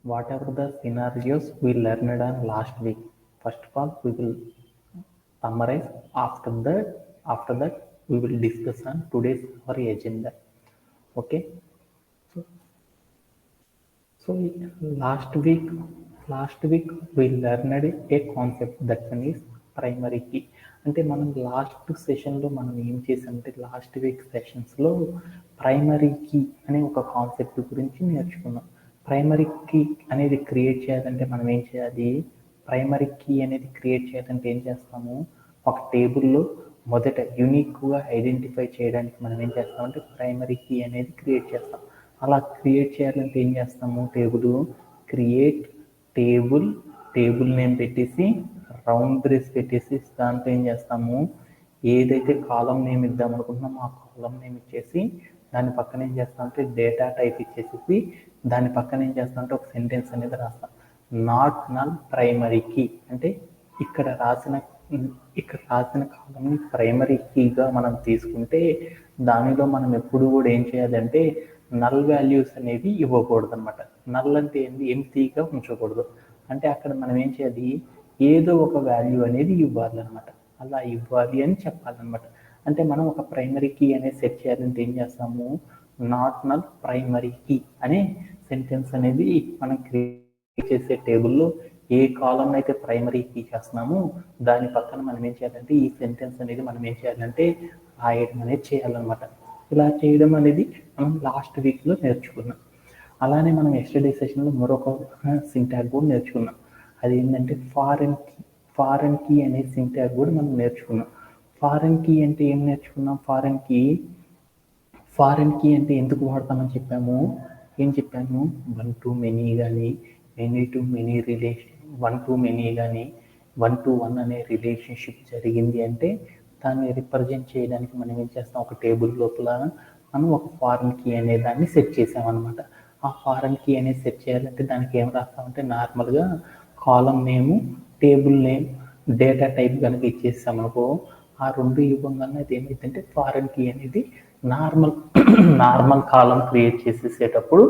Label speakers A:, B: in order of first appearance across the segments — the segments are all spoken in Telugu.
A: whatever the scenarios we learned on last week. First of all, we will summarize. After that, we will discuss on today's our agenda. Okay. So, so last week we learned a concept that one is primary key. అంటే మనం లాస్ట్ సెషన్లో మనం ఏం చేసామంటే లాస్ట్ వీక్ సెషన్స్లో ప్రైమరీ కీ అనే ఒక కాన్సెప్ట్ గురించి నేర్చుకున్నాం. ప్రైమరీ కీ అనేది క్రియేట్ చేయాలంటే మనం ఏం చేయాలి? ప్రైమరీ కీ అనేది క్రియేట్ చేయాలంటే ఏం చేస్తాము? ఒక టేబుల్లో మొదట యూనిక్గా ఐడెంటిఫై చేయడానికి మనం ఏం చేస్తామంటే ప్రైమరీ కీ అనేది క్రియేట్ చేస్తాం. అలా క్రియేట్ చేయాలంటే ఏం చేస్తాము? క్రియేట్ టేబుల్ నేమ్ పెట్టేసి రౌండ్ బ్రేస్ పెట్టేసి దాంట్లో ఏం చేస్తాము? ఏదైతే కాలం నేమ్ ఇద్దాం అనుకుంటున్నామో ఆ కాలం నేమ్ ఇచ్చేసి దాని పక్కన ఏం చేస్తామంటే డేటా టైప్ ఇచ్చేసి దాని పక్కన ఏం చేస్తామంటే ఒక సెంటెన్స్ అనేది రాస్తాం. నాట్ నల్ ప్రైమరీ కీ అంటే ఇక్కడ రాసిన కాలంని ప్రైమరీ కీగా మనం తీసుకుంటే దానిలో మనం ఎప్పుడు కూడా ఏం చేయాలంటే నల్ వాల్యూస్ అనేవి ఇవ్వకూడదు అనమాట. నల్ అంటే ఏంటి? ఎంప్టీగా ఉంచకూడదు. అంటే అక్కడ మనం ఏం చేయాలి? ఏదో ఒక వాల్యూ అనేది ఇవ్వాలన్నమాట. అలా ఇవ్వాలి అని చెప్పాలన్నమాట. అంటే మనం ఒక ప్రైమరీ కీ అనేది సెట్ చేయాలంటే ఏం చేస్తాము? నాట్ నల్ ప్రైమరీ కీ అనే సెంటెన్స్ అనేది మనం క్రియేట్ చేసే టేబుల్లో ఏ కాలం అయితే ప్రైమరీ కీ చేస్తున్నామో దాని పక్కన మనం ఏం చేయాలంటే ఈ సెంటెన్స్ అనేది మనం ఏం చేయాలంటే రాయడం అనేది చేయాలన్నమాట. ఇలా చేయడం అనేది మనం లాస్ట్ వీక్లో నేర్చుకున్నాం. అలానే మనం ఎస్టర్డే సెషన్లో మరొక సింటాగ్ కూడా నేర్చుకున్నాం. అది ఏంటంటే ఫారెన్ కీ అనే సింటాగ్ కూడా మనం నేర్చుకున్నాం. ఫారెన్ కీ అంటే ఏం నేర్చుకున్నాం? ఫారెన్ కీ అంటే ఎందుకు వాడతామని చెప్పాము? ఏం చెప్పాము? వన్ టు మెనీ కానీ many to many one to many కానీ 1-to-1 అనే రిలేషన్షిప్ జరిగింది అంటే దాన్ని రిప్రజెంట్ చేయడానికి మనం ఏం చేస్తాం? ఒక టేబుల్ లోపల మనం ఒక ఫారెన్ కీ అనే దాన్ని సెట్ చేసామన్నమాట. ఆ ఫారెన్ కీ అనేది సెట్ చేయాలంటే దానికి ఏం రాస్తామంటే నార్మల్గా కాలం నేము, టేబుల్ నేమ్, డేటా టైప్ కనుక ఇచ్చేసామనుకో ఆ రెండు ఇవ్వగానే అది ఏమైందంటే ఫారెన్ కీ అనేది నార్మల్ కాలం క్రియేట్ చేసేసేటప్పుడు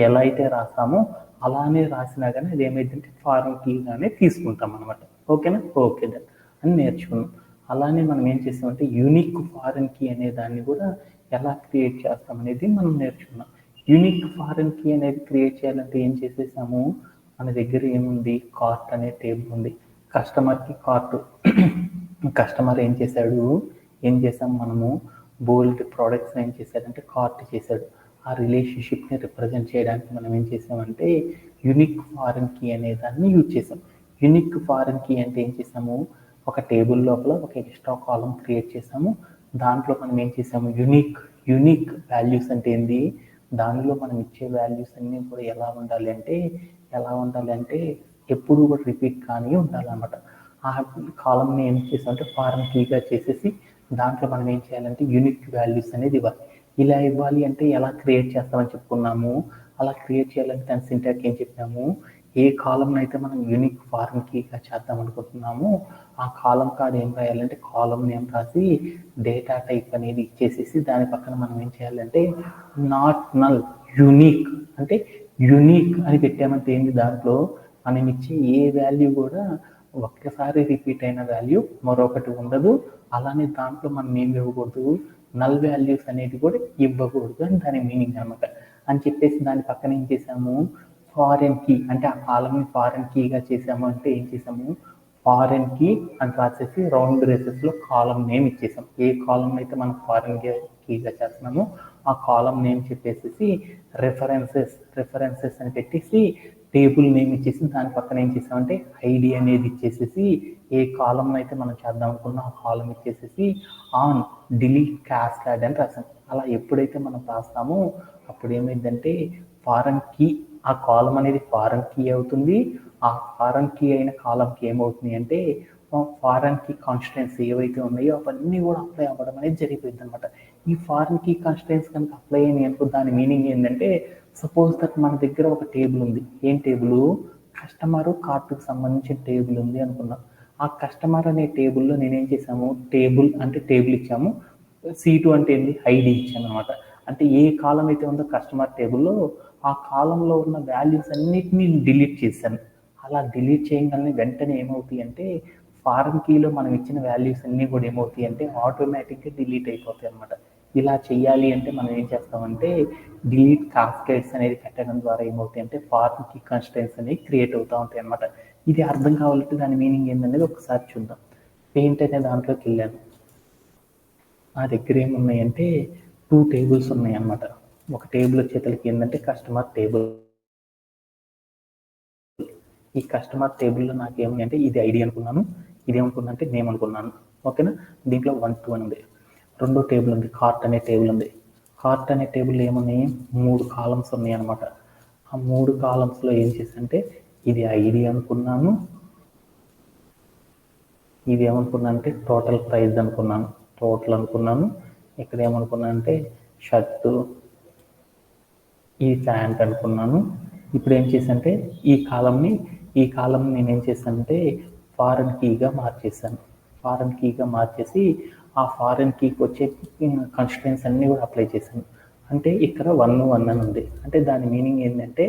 A: ఎలా అయితే రాస్తామో అలానే రాసినా కానీ అది ఏమైందంటే ఫారెన్ కీగానే తీసుకుంటాం అనమాట. ఓకేనా? ఓకే దెన్ అని నేర్చుకున్నాం. అలానే మనం ఏం చేస్తామంటే యూనిక్ ఫారెన్ కీ అనే దాన్ని కూడా ఎలా క్రియేట్ చేస్తాం అనేది మనం నేర్చుకున్నాం. యూనిక్ ఫారెన్ కీ అనేది క్రియేట్ చేయాలంటే ఏం చేసేసాము? మన దగ్గర ఏముంది? కార్ట్ అనే టేబుల్ ఉంది. కస్టమర్ ఏం చేసాం మనము బోల్డ్ ప్రోడక్ట్స్ ఏం చేశాడంటే కార్ట్ చేశాడు. ఆ రిలేషన్షిప్ని రిప్రజెంట్ చేయడానికి మనం ఏం చేసామంటే యూనిక్ ఫారెన్ కీ అనే దాన్ని యూజ్ చేసాం. యూనిక్ ఫారెన్ కీ అంటే ఏం చేసాము? ఒక టేబుల్ లోపల ఒక ఎక్స్ట్రా కాలం క్రియేట్ చేసాము. దాంట్లో మనం ఏం చేసాము? యూనిక్ వాల్యూస్ అంటే ఏంది? దానిలో మనం ఇచ్చే వాల్యూస్ అన్నీ కూడా ఎలా ఉండాలి అంటే ఎప్పుడు కూడా రిపీట్ కానీ ఉండాలన్నమాట. ఆ కాలంని ఏం చేసామంటే ఫారెన్ కీగా చేసేసి దాంట్లో మనం ఏం చేయాలంటే యూనిక్ వాల్యూస్ అనేది ఇవ్వాలి. ఇలా ఇవ్వాలి అంటే ఎలా క్రియేట్ చేస్తామని చెప్పుకున్నాము. అలా క్రియేట్ చేయాలంటే దాని సింటాక్స్ ఏం చెప్పాము? ఏ కాలం అయితే మనం యూనిక్ ఫారెన్ కీగా చేద్దాం అనుకుంటున్నామో ఆ కాలం కార్డ్ ఏం రాయాలంటే కాలం నేమ్ రాసి డేటా టైప్ అనేది ఇచ్చేసేసి దాని పక్కన మనం ఏం చేయాలంటే నాట్ నల్ యూనిక్ అంటే యూనిక్ అని పెట్టామంటే ఏంటి? దాంట్లో మనం ఇచ్చే ఏ వాల్యూ కూడా ఒక్కసారి రిపీట్ అయిన వాల్యూ మరొకటి ఉండదు. అలానే దాంట్లో మనం ఏం ఇవ్వకూడదు? నల్ వాల్యూస్ అనేది కూడా ఇవ్వకూడదు అని దాని మీనింగ్ అనమాట. అని చెప్పేసి దాని పక్కన ఏం చేసాము? ఫారెన్ కీ అంటే ఆ కాలంని ఫారెన్ కీగా చేసాము అంటే ఏం చేసాము? ఫారెన్ కీ అని రాసేసి రౌండ్ బ్రేసెస్లో కాలం నేమ్ ఇచ్చేసాం. ఏ కాలం అయితే మనం ఫారెన్ కీగా చేస్తున్నామో ఆ కాలం నేమ్ చెప్పేసి రెఫరెన్సెస్ అని పెట్టేసి టేబుల్ నేమ్ ఇచ్చేసి దాని పక్కన ఏం చేసామంటే ఐడి అనేది ఇచ్చేసేసి ఏ కాలం అయితే మనం చేద్దాం అనుకున్నా ఆ కాలం ఇచ్చేసేసి ఆన్ డిలీట్ క్యాస్కాడ్ అని రాసాం. అలా ఎప్పుడైతే మనం రాస్తామో అప్పుడు ఏమైందంటే ఫారెన్ కీ ఆ కాలం అనేది ఫారెన్ కీ అవుతుంది. ఆ ఫారెన్ కీ అయిన కాలంకి ఏమవుతుంది అంటే ఫారెన్ కీ కాన్స్టెంట్స్ ఏవైతే ఉన్నాయో అవన్నీ కూడా అప్లై అవ్వడం అనేది జరిగిపోయింది అనమాట. ఈ ఫారెన్ కీ కాన్స్టెంట్స్ కనుక అప్లై అయినాయి అనుకో దాని మీనింగ్ ఏంటంటే సపోజ్ దట్ మన దగ్గర ఒక టేబుల్ ఉంది. ఏం టేబుల్? కస్టమర్ కార్టుకు సంబంధించిన టేబుల్ ఉంది అనుకున్నాం. ఆ కస్టమర్ అనే టేబుల్లో నేనేం చేశాము? టేబుల్ అంటే టేబుల్ ఇచ్చాము. C2 అంటే ఏంటి? ఐడి ఇచ్చాను అనమాట. అంటే ఏ కాలం అయితే ఉందో కస్టమర్ టేబుల్లో ఆ కాలంలో ఉన్న వాల్యూస్ అన్నిటినీ డిలీట్ చేశాను. అలా డిలీట్ చేయగానే వెంటనే ఏమవుతాయి అంటే ఫారెన్ కీలో మనం ఇచ్చిన వాల్యూస్ అన్నీ కూడా ఏమవుతాయి అంటే ఆటోమేటిక్గా డిలీట్ అయిపోతాయి అనమాట. ఇలా చేయాలి అంటే మనం ఏం చేస్తామంటే డిలీట్ కాస్కేడ్స్ అనేది పెట్టడం ద్వారా ఏమవుతాయి అంటే ఫారెన్ కీ కన్స్ట్రెంట్స్ అనేవి క్రియేట్ అవుతూ ఉంటాయి అనమాట. ఇది అర్థం కావాలంటే దాని మీనింగ్ ఏంటనేది ఒకసారి చూద్దాం. పెయింట్ అనే దాంట్లోకి వెళ్ళాను. నా దగ్గర ఏమున్నాయంటే 2 టేబుల్స్ ఉన్నాయి అన్నమాట. ఒక టేబుల్ వచ్చేసరికి ఏంటంటే కస్టమర్ టేబుల్. ఈ కస్టమర్ టేబుల్లో నాకు ఏముంది అంటే ఇది ఐడి అనుకున్నాను, ఇది ఏమనుకున్నా అంటే నేమ్ అనుకున్నాను. ఓకేనా, దీంట్లో 1 2 అని ఉంది. రెండో టేబుల్ ఉంది, కార్ట్ అనే టేబుల్ ఉంది. కార్ట్ అనే టేబుల్ ఏమున్నాయి, 3 కాలమ్స్ ఉన్నాయి అనమాట. ఆ 3 కాలమ్స్లో ఏం చేశానంటే ఇది ఐడి అనుకున్నాను, ఇది ఏమనుకున్నా అంటే టోటల్ ప్రైస్ అనుకున్నాను, టోటల్ అనుకున్నాను. ఇక్కడ ఏమనుకున్నా అంటే షర్టు, ఈ ప్యాంట్ అనుకున్నాను. ఇప్పుడు ఏం చేశానంటే ఈ కాలంని నేను ఏం చేశానంటే ఫారెన్ కీగా మార్చేసాను. ఫారెన్ కీగా మార్చేసి ఆ ఫారెన్ కీకి వచ్చే కన్స్ట్రెంట్స్ అన్నీ కూడా అప్లై చేశాను. అంటే ఇక్కడ 1 1 అని ఉంది. అంటే దాని మీనింగ్ ఏంటంటే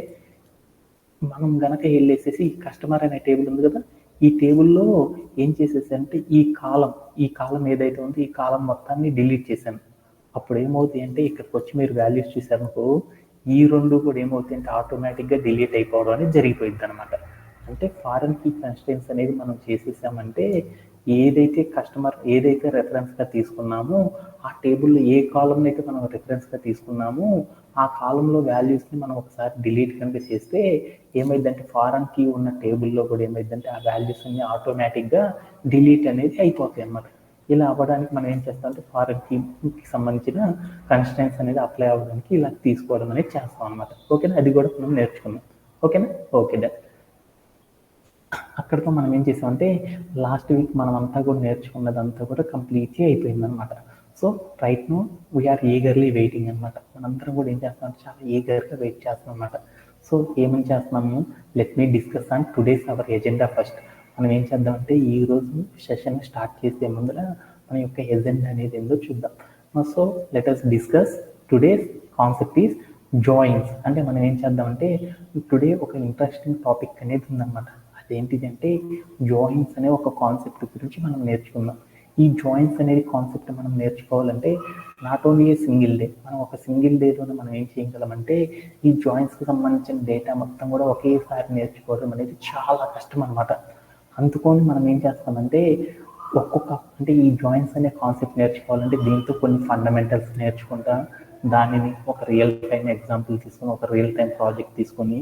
A: మనం గనక వెళ్ళేసేసి ఈ కస్టమర్ అనే టేబుల్ ఉంది కదా, ఈ టేబుల్లో ఏం చేసేసానంటే ఈ కాలం ఏదైతే ఉందో ఈ కాలం మొత్తాన్ని డిలీట్ చేశాను. అప్పుడు ఏమవుతాయి అంటే ఇక్కడికి వచ్చి మీరు వాల్యూస్ చూసారనుకో, ఈ 2 కూడా ఏమవుతాయి అంటే ఆటోమేటిక్గా డిలీట్ అయిపోవడం అనేది జరిగిపోయింది అనమాట. అంటే ఫారెన్ కీ కన్స్ట్రెంట్స్ అనేది మనం చేసేసామంటే ఏదైతే రెఫరెన్స్గా తీసుకున్నామో ఆ టేబుల్లో ఏ కాలంని అయితే మనం రెఫరెన్స్గా తీసుకున్నామో ఆ కాలంలో వాల్యూస్ని మనం ఒకసారి డిలీట్ కనుక చేస్తే ఏమైందంటే ఫారెన్ కీ ఉన్న టేబుల్లో కూడా ఏమైందంటే ఆ వాల్యూస్ అన్ని ఆటోమేటిక్గా డిలీట్ అనేది అయిపోతాయి అన్నమాట. ఇలా అవ్వడానికి మనం ఏం చేస్తామంటే ఫారెన్ కీకి సంబంధించిన కన్స్ట్రెంట్స్ అనేది అప్లై అవ్వడానికి ఇలా తీసుకోవడం అనేది చేస్తాం అనమాట. ఓకేనా, అది కూడా మనం నేర్చుకున్నాం. ఓకేనా, ఓకే డన్. అక్కడితో మనం ఏం చేసామంటే లాస్ట్ వీక్ మనం అంతా కూడా నేర్చుకున్నదంతా కూడా కంప్లీట్లీ అయిపోయింది అనమాట. So right now we're eagerly waiting అనమాట. మనందరం కూడా ఏం చేస్తాం, చాలా ఈగర్గా వెయిట్ చేస్తాం అనమాట. సో ఏమేమి చేస్తున్నాము, let me discuss on today's hour agenda first. మనం ఏం చేద్దామంటే ఈ రోజు సెషన్ స్టార్ట్ చేసే ముందర మన యొక్క ఎజెండా అనేది ఏందో చూద్దాం. So let us discuss today's concept is joins. అంటే మనం ఏం చేద్దామంటే టుడే ఒక ఇంట్రెస్టింగ్ టాపిక్ అనేది ఉందన్నమాట. అదేంటిది అంటే జాయిన్స్ అనే ఒక కాన్సెప్ట్ గురించి మనం నేర్చుకుందాం. ఈ జాయిన్స్ అనేది కాన్సెప్ట్ మనం నేర్చుకోవాలంటే not only a single day, మనం ఒక సింగిల్ డేలోనే మనం ఏం చేయగలమంటే ఈ జాయిన్స్కి సంబంధించిన డేటా మొత్తం కూడా ఒకేసారి నేర్చుకోవడం అనేది చాలా కష్టం అనమాట. అందుకని మనం ఏం చేస్తామంటే అంటే ఈ జాయిన్స్ అనే కాన్సెప్ట్ నేర్చుకోవాలంటే దీంతో కొన్ని ఫండమెంటల్స్ నేర్చుకుంటా, దానిని ఒక రియల్ టైం ఎగ్జాంపుల్ తీసుకొని ఒక రియల్ టైం ప్రాజెక్ట్ తీసుకొని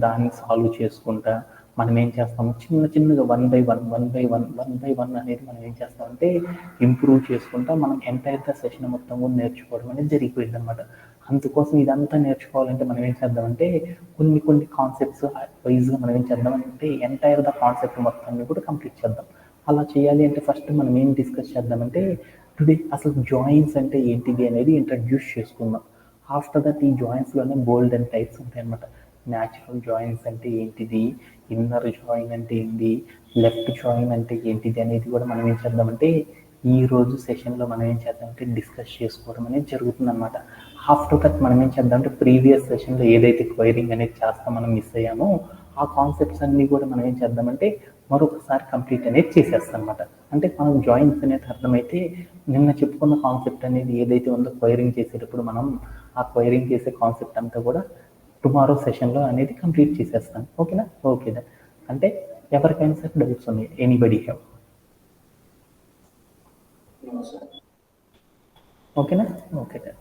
A: దాన్ని సాల్వ్ చేసుకుంటా మనం ఏం చేస్తాము, చిన్నగా వన్ బై వన్ అనేది మనం ఏం చేస్తామంటే ఇంప్రూవ్ చేసుకుంటా మనం ఎంటైర్ సెషన్ మొత్తం కూడా నేర్చుకోవడం అనేది జరిగిపోయింది అనమాట. అందుకోసం ఇదంతా నేర్చుకోవాలంటే మనం ఏం చేద్దామంటే కొన్ని కాన్సెప్ట్స్ వైజ్గా మనం ఏం చేద్దామంటే ఎంటైర్ కాన్సెప్ట్ మొత్తాన్ని కూడా కంప్లీట్ చేద్దాం. అలా చేయాలి అంటే ఫస్ట్ మనం ఏం డిస్కస్ చేద్దామంటే టుడే అసలు జాయిన్స్ అంటే ఏంటిది అనేది ఇంట్రడ్యూస్ చేసుకుందాం. ఆఫ్టర్ దట్ ఈ జాయిన్స్లోనే బోల్డ్ అండ్ టైప్స్ ఉంటాయి అనమాట. న్యాచురల్ జాయిన్స్ అంటే ఏంటిది, ఇన్నర్ జాయిన్ అంటే ఏంటి, లెఫ్ట్ జాయిన్ అంటే ఏంటిది అనేది కూడా మనం ఏం చేద్దామంటే ఈ రోజు సెషన్లో మనం ఏం చేద్దామంటే డిస్కస్ చేసుకోవడం అనేది జరుగుతుంది అనమాట. ఆఫ్టర్ దట్ మనం ఏం చేద్దామంటే ప్రీవియస్ సెషన్లో ఏదైతే క్వైరింగ్ అనేది చేస్తాం మనం మిస్ అయ్యామో ఆ కాన్సెప్ట్స్ అన్నీ కూడా మనం ఏం చేద్దామంటే మరొకసారి కంప్లీట్ అనేది చేసేస్తాం అనమాట. అంటే మనం జాయిన్స్ అనేది అర్థమైతే నిన్న చెప్పుకున్న కాన్సెప్ట్ అనేది ఏదైతే ఉందో క్వైరింగ్ చేసేటప్పుడు మనం ఆ క్వైరింగ్ చేసే కాన్సెప్ట్ అంతా కూడా టుమారో సెషన్లో అనేది కంప్లీట్ చేసేస్తాను. ఓకేనా, ఓకే దా. అంటే ఎవరికైనా సరే డౌట్స్ ఉన్నాయి, ఎనీబడి హ్యావ్? ఓకేనా, ఓకే దా.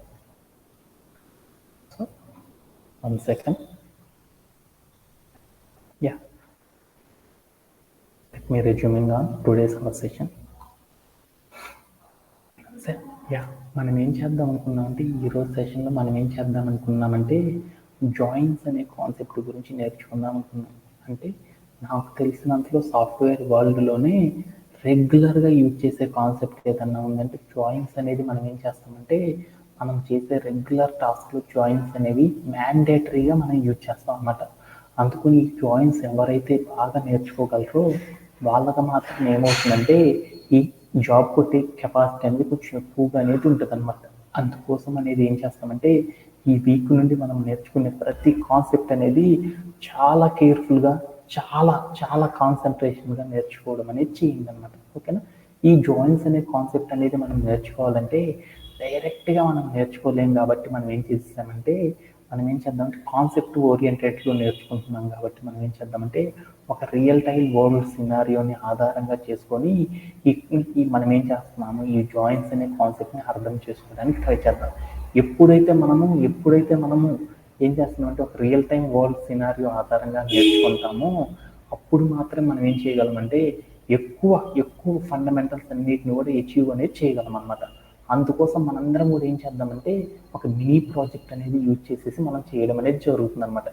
A: So 1 second. Yeah, let me resuming on today's conversation. సరే, యా, మనం ఏం చేద్దాం అనుకున్నామంటే ఈరోజు సెషన్లో మనం ఏం చేద్దాం అనుకున్నామంటే జాయిన్స్ అనే కాన్సెప్ట్ గురించి నేర్చుకుందాం అనుకున్నాం. అంటే నాకు తెలిసినంతలో సాఫ్ట్వేర్ వరల్డ్లోనే రెగ్యులర్గా యూజ్ చేసే కాన్సెప్ట్ ఏదన్నా ఉందంటే జాయిన్స్ అనేది మనం ఏం చేస్తామంటే మనం చేసే రెగ్యులర్ టాస్క్లో జాయిన్స్ అనేవి మ్యాండేటరీగా మనం యూజ్ చేస్తాం అన్నమాట. అందుకని ఈ జాయిన్స్ ఎవరైతే బాగా నేర్చుకోగలరో వాళ్ళకి మాత్రం ఏమవుతుందంటే ఈ జాబ్ కొట్టే కెపాసిటీ అనేది కొంచెం ఎక్కువగా అనేది ఉంటుంది అనమాట. అందుకోసం అనేది ఏం చేస్తామంటే ఈ వీక్ నుండి మనం నేర్చుకునే ప్రతి కాన్సెప్ట్ అనేది చాలా కేర్ఫుల్గా, చాలా చాలా కాన్సన్ట్రేషన్గా నేర్చుకోవడం అనేది చేయండి అనమాట. ఓకేనా? ఈ జాయింట్స్ అనే కాన్సెప్ట్ అనేది మనం నేర్చుకోవాలంటే డైరెక్ట్గా మనం నేర్చుకోలేం కాబట్టి మనం ఏం చేస్తామంటే మనం ఏం చేద్దామంటే కాన్సెప్ట్ ఓరియంటెడ్లో నేర్చుకుంటున్నాం కాబట్టి మనం ఏం చేద్దామంటే ఒక రియల్ టైం వరల్డ్ సినారియోని ఆధారంగా చేసుకొని మనం ఏం చేస్తున్నాము ఈ జాయింట్స్ అనే కాన్సెప్ట్ని అర్థం చేసుకోవడానికి ట్రై చేద్దాం. ఎప్పుడైతే మనము ఏం చేస్తున్నామంటే ఒక రియల్ టైం వరల్డ్ సినారియో ఆధారంగా నేర్చుకుంటామో అప్పుడు మాత్రం మనం ఏం చేయగలమంటే ఎక్కువ ఎక్కువ ఫండమెంటల్స్ అన్నిటిని కూడా అచీవ్ అనేది చేయగలం అనమాట. అందుకోసం మనందరం కూడా ఏం చేద్దామంటే ఒక మినీ ప్రాజెక్ట్ అనేది యూజ్ చేసేసి మనం చేయడం అనేది జరుగుతుంది అనమాట.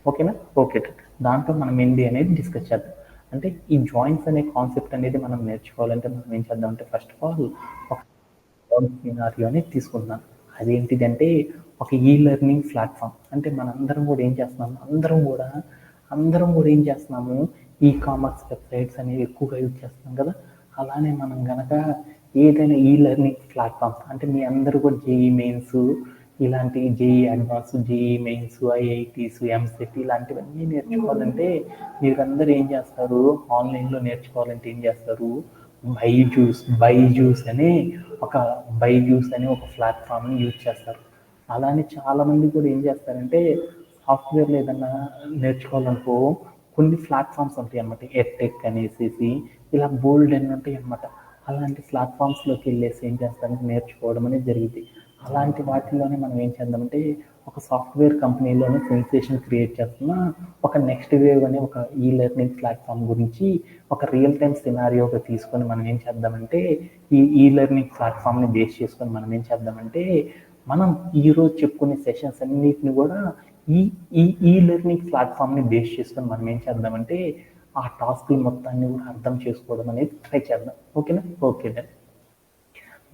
A: ఓకేనా? ఓకే. దాంట్లో మనం ఏంటి అనేది డిస్కస్ చేద్దాం. అంటే ఈ జాయింట్స్ అనే కాన్సెప్ట్ అనేది మనం నేర్చుకోవాలంటే మనం ఏం చేద్దామంటే ఫస్ట్ ఆఫ్ ఆల్ ఒక సినారియో అనేది తీసుకుంటున్నాను. అదేంటిదంటే ఒక ఈ లెర్నింగ్ ప్లాట్ఫామ్. అంటే మనందరం కూడా ఏం చేస్తున్నాము అందరం కూడా ఏం చేస్తున్నాము ఈ కామర్స్ వెబ్సైట్స్ అనేవి ఎక్కువగా యూజ్ చేస్తున్నాం కదా. అలానే మనం కనుక ఏదైనా ఈ లెర్నింగ్ ప్లాట్ఫామ్స్ అంటే మీ అందరూ కూడా జేఈ మెయిన్స్ ఇలాంటి JEE advance, JEE mains, IITs, EAMCET ఇలాంటివన్నీ నేర్చుకోవాలంటే మీరందరూ ఏం చేస్తారు, ఆన్లైన్లో నేర్చుకోవాలంటే ఏం చేస్తారు, బైజూస్ అనే ఒక ప్లాట్ఫామ్ని యూజ్ చేస్తారు. అలానే చాలామంది కూడా ఏం చేస్తారంటే సాఫ్ట్వేర్లో ఏదన్నా నేర్చుకోవాలనుకో కొన్ని ప్లాట్ఫామ్స్ ఉంటాయి అన్నమాట. ఎడ్టెక్ అనేసి ఇలా బోల్డ్ అని ఉంటాయి అన్నమాట. అలాంటి ప్లాట్ఫామ్స్లోకి వెళ్ళేసి ఏం చేస్తారంటే నేర్చుకోవడం అనేది జరిగింది. అలాంటి వాటిల్లోనే మనం ఏం చేద్దామంటే ఒక సాఫ్ట్వేర్ కంపెనీలోనే సెన్సేషన్ క్రియేట్ చేస్తున్న ఒక నెక్స్ట్ వేవ్ అనే ఒక ఈ లెర్నింగ్ ప్లాట్ఫామ్ గురించి ఒక రియల్ టైమ్ సినారియోగా తీసుకొని మనం ఏం చేద్దామంటే ఈ లెర్నింగ్ ప్లాట్ఫామ్ని బేస్ చేసుకొని మనం ఏం చేద్దామంటే మనం ఈరోజు చెప్పుకునే సెషన్స్ అన్నిటిని కూడా ఈ లెర్నింగ్ ప్లాట్ఫామ్ని బేస్ చేసుకొని మనం ఏం చేద్దామంటే ఆ టాస్క్లు మొత్తాన్ని కూడా అర్థం చేసుకోవడం అనేది ట్రై చేద్దాం. ఓకేనా? ఓకే.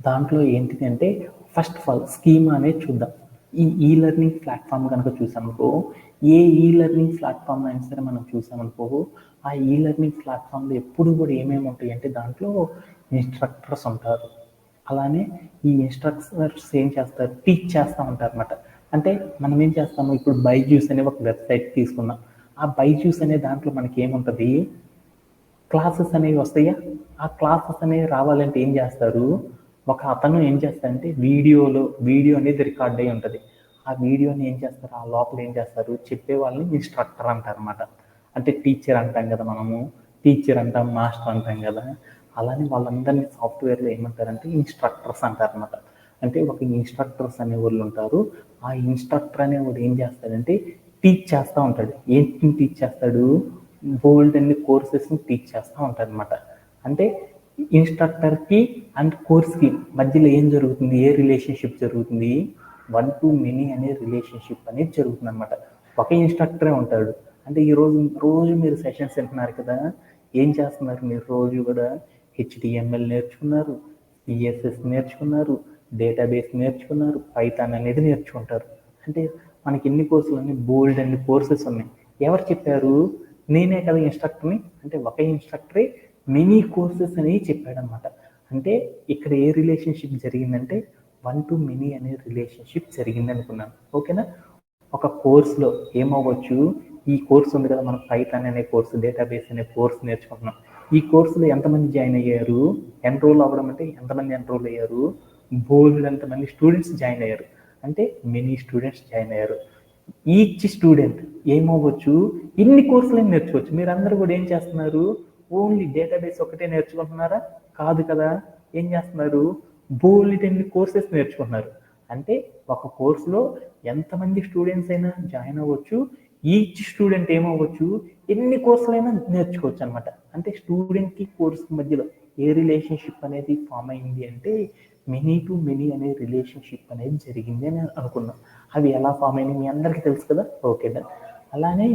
A: దాంట్లో ఏంటిది అంటే ఫస్ట్ ఆఫ్ ఆల్ స్కీమా అనేది చూద్దాం. ఈ లెర్నింగ్ ప్లాట్ఫామ్ కనుక చూసామనుకో ఏ ఈ లెర్నింగ్ ప్లాట్ఫామ్ అయినా సరే మనం చూసామనుకో ఆ ఈ లెర్నింగ్ ప్లాట్ఫామ్లో ఎప్పుడు కూడా ఏమేమి ఉంటాయి అంటే దాంట్లో ఇన్స్ట్రక్టర్స్ ఉంటారు. అలానే ఈ ఇన్స్ట్రక్టర్స్ ఏం చేస్తారు, టీచ్ చేస్తూ ఉంటారు అనమాట. అంటే మనం ఏం చేస్తాము, ఇప్పుడు బైజూస్ అనే ఒక వెబ్సైట్ తీసుకున్నాం. ఆ బైజూస్ అనే దాంట్లో మనకి ఏముంటుంది, క్లాసెస్ అనేవి వస్తాయా. ఆ క్లాసెస్ అనేవి రావాలంటే ఏం చేస్తారు, ఒక అతను ఏం చేస్తారంటే వీడియో అనేది రికార్డ్ అయి ఉంటుంది. ఆ వీడియోని ఏం చేస్తారు, ఆ లోపల ఏం చేస్తారు, చెప్పే వాళ్ళని ఇన్స్ట్రక్టర్ అంటారు అనమాట. అంటే టీచర్ అంటాం కదా మనము, టీచర్ అంటాం, మాస్టర్ అంటాం కదా. అలానే వాళ్ళందరినీ సాఫ్ట్వేర్లో ఏమంటారంటే ఇన్స్ట్రక్టర్స్ అంటారు అనమాట. అంటే ఒక ఇన్స్ట్రక్టర్స్ అనే వాళ్ళు ఉంటారు. ఆ ఇన్స్ట్రక్టర్ అనేవాడు ఏం చేస్తాడంటే టీచ్ చేస్తూ ఉంటాడు. ఏంటి టీచ్ చేస్తాడు, బోల్డ్ అన్ని కోర్సెస్ని టీచ్ చేస్తూ ఉంటాడు అనమాట. అంటే ఇన్స్ట్రక్టర్కి అండ్ కోర్స్కి మధ్యలో ఏం జరుగుతుంది, ఏ రిలేషన్షిప్ జరుగుతుంది, 1 to many అనే రిలేషన్షిప్ అనేది జరుగుతుంది అనమాట. ఒక ఇన్స్ట్రక్టరే ఉంటాడు. అంటే రోజు మీరు సెషన్స్ వింటున్నారు కదా, ఏం చేస్తున్నారు మీరు రోజు కూడా HTML నేర్చుకున్నారు, CSS నేర్చుకున్నారు, డేటాబేస్ నేర్చుకున్నారు, పైథాన్ అనేది నేర్చుకుంటారు. అంటే మనకి ఎన్ని కోర్సులు ఉన్నాయి, బోల్డ్ అన్ని కోర్సెస్ ఉన్నాయి. ఎవరు చెప్పారు, నేనే కదా ఇన్స్ట్రక్టర్ని. అంటే ఒక ఇన్స్ట్రక్టరే మినీ కోర్సెస్ అనేవి చెప్పాడనమాట. అంటే ఇక్కడ ఏ రిలేషన్షిప్ జరిగిందంటే 1 to many అనే రిలేషన్షిప్ జరిగింది అనుకున్నాను. ఓకేనా? ఒక కోర్సులో ఏమవ్వచ్చు, ఈ కోర్సు ఉంది కదా, మనం పైథాన్ అనే కోర్సు, డేటాబేస్ అనే కోర్సు నేర్చుకుంటున్నాం. ఈ కోర్సులో ఎంతమంది జాయిన్ అయ్యారు, ఎన్రోల్ అవ్వడం అంటే ఎంతమంది ఎన్రోల్ అయ్యారు, బోల్డ్ ఎంతమంది స్టూడెంట్స్ జాయిన్ అయ్యారు. అంటే మెనీ స్టూడెంట్స్ జాయిన్ అయ్యారు. ఈచ్ స్టూడెంట్ ఏమవ్వచ్చు, ఇన్ని కోర్సులు నేర్చుకోవచ్చు. మీరందరూ కూడా ఏం చేస్తున్నారు, ఓన్లీ డేటాబేస్ ఒకటే నేర్చుకుంటున్నారా, కాదు కదా. ఏం చేస్తున్నారు, బోల్డ్ అన్ని కోర్సెస్ నేర్చుకుంటున్నారు. అంటే ఒక కోర్సులో ఎంతమంది స్టూడెంట్స్ అయినా జాయిన్ అవ్వచ్చు. ఈచ్ స్టూడెంట్ ఏమవ్వచ్చు, ఎన్ని కోర్సులైనా నేర్చుకోవచ్చు అనమాట. అంటే స్టూడెంట్కి కోర్సుకి మధ్యలో ఏ రిలేషన్షిప్ అనేది ఫామ్ అయింది అంటే మెనీ టు మెనీ అనే రిలేషన్షిప్ అనేది జరిగింది అని అనుకున్నాం. అవి ఎలా ఫామ్ అయినాయి మీ అందరికీ తెలుసు కదా. Okay done. అలానే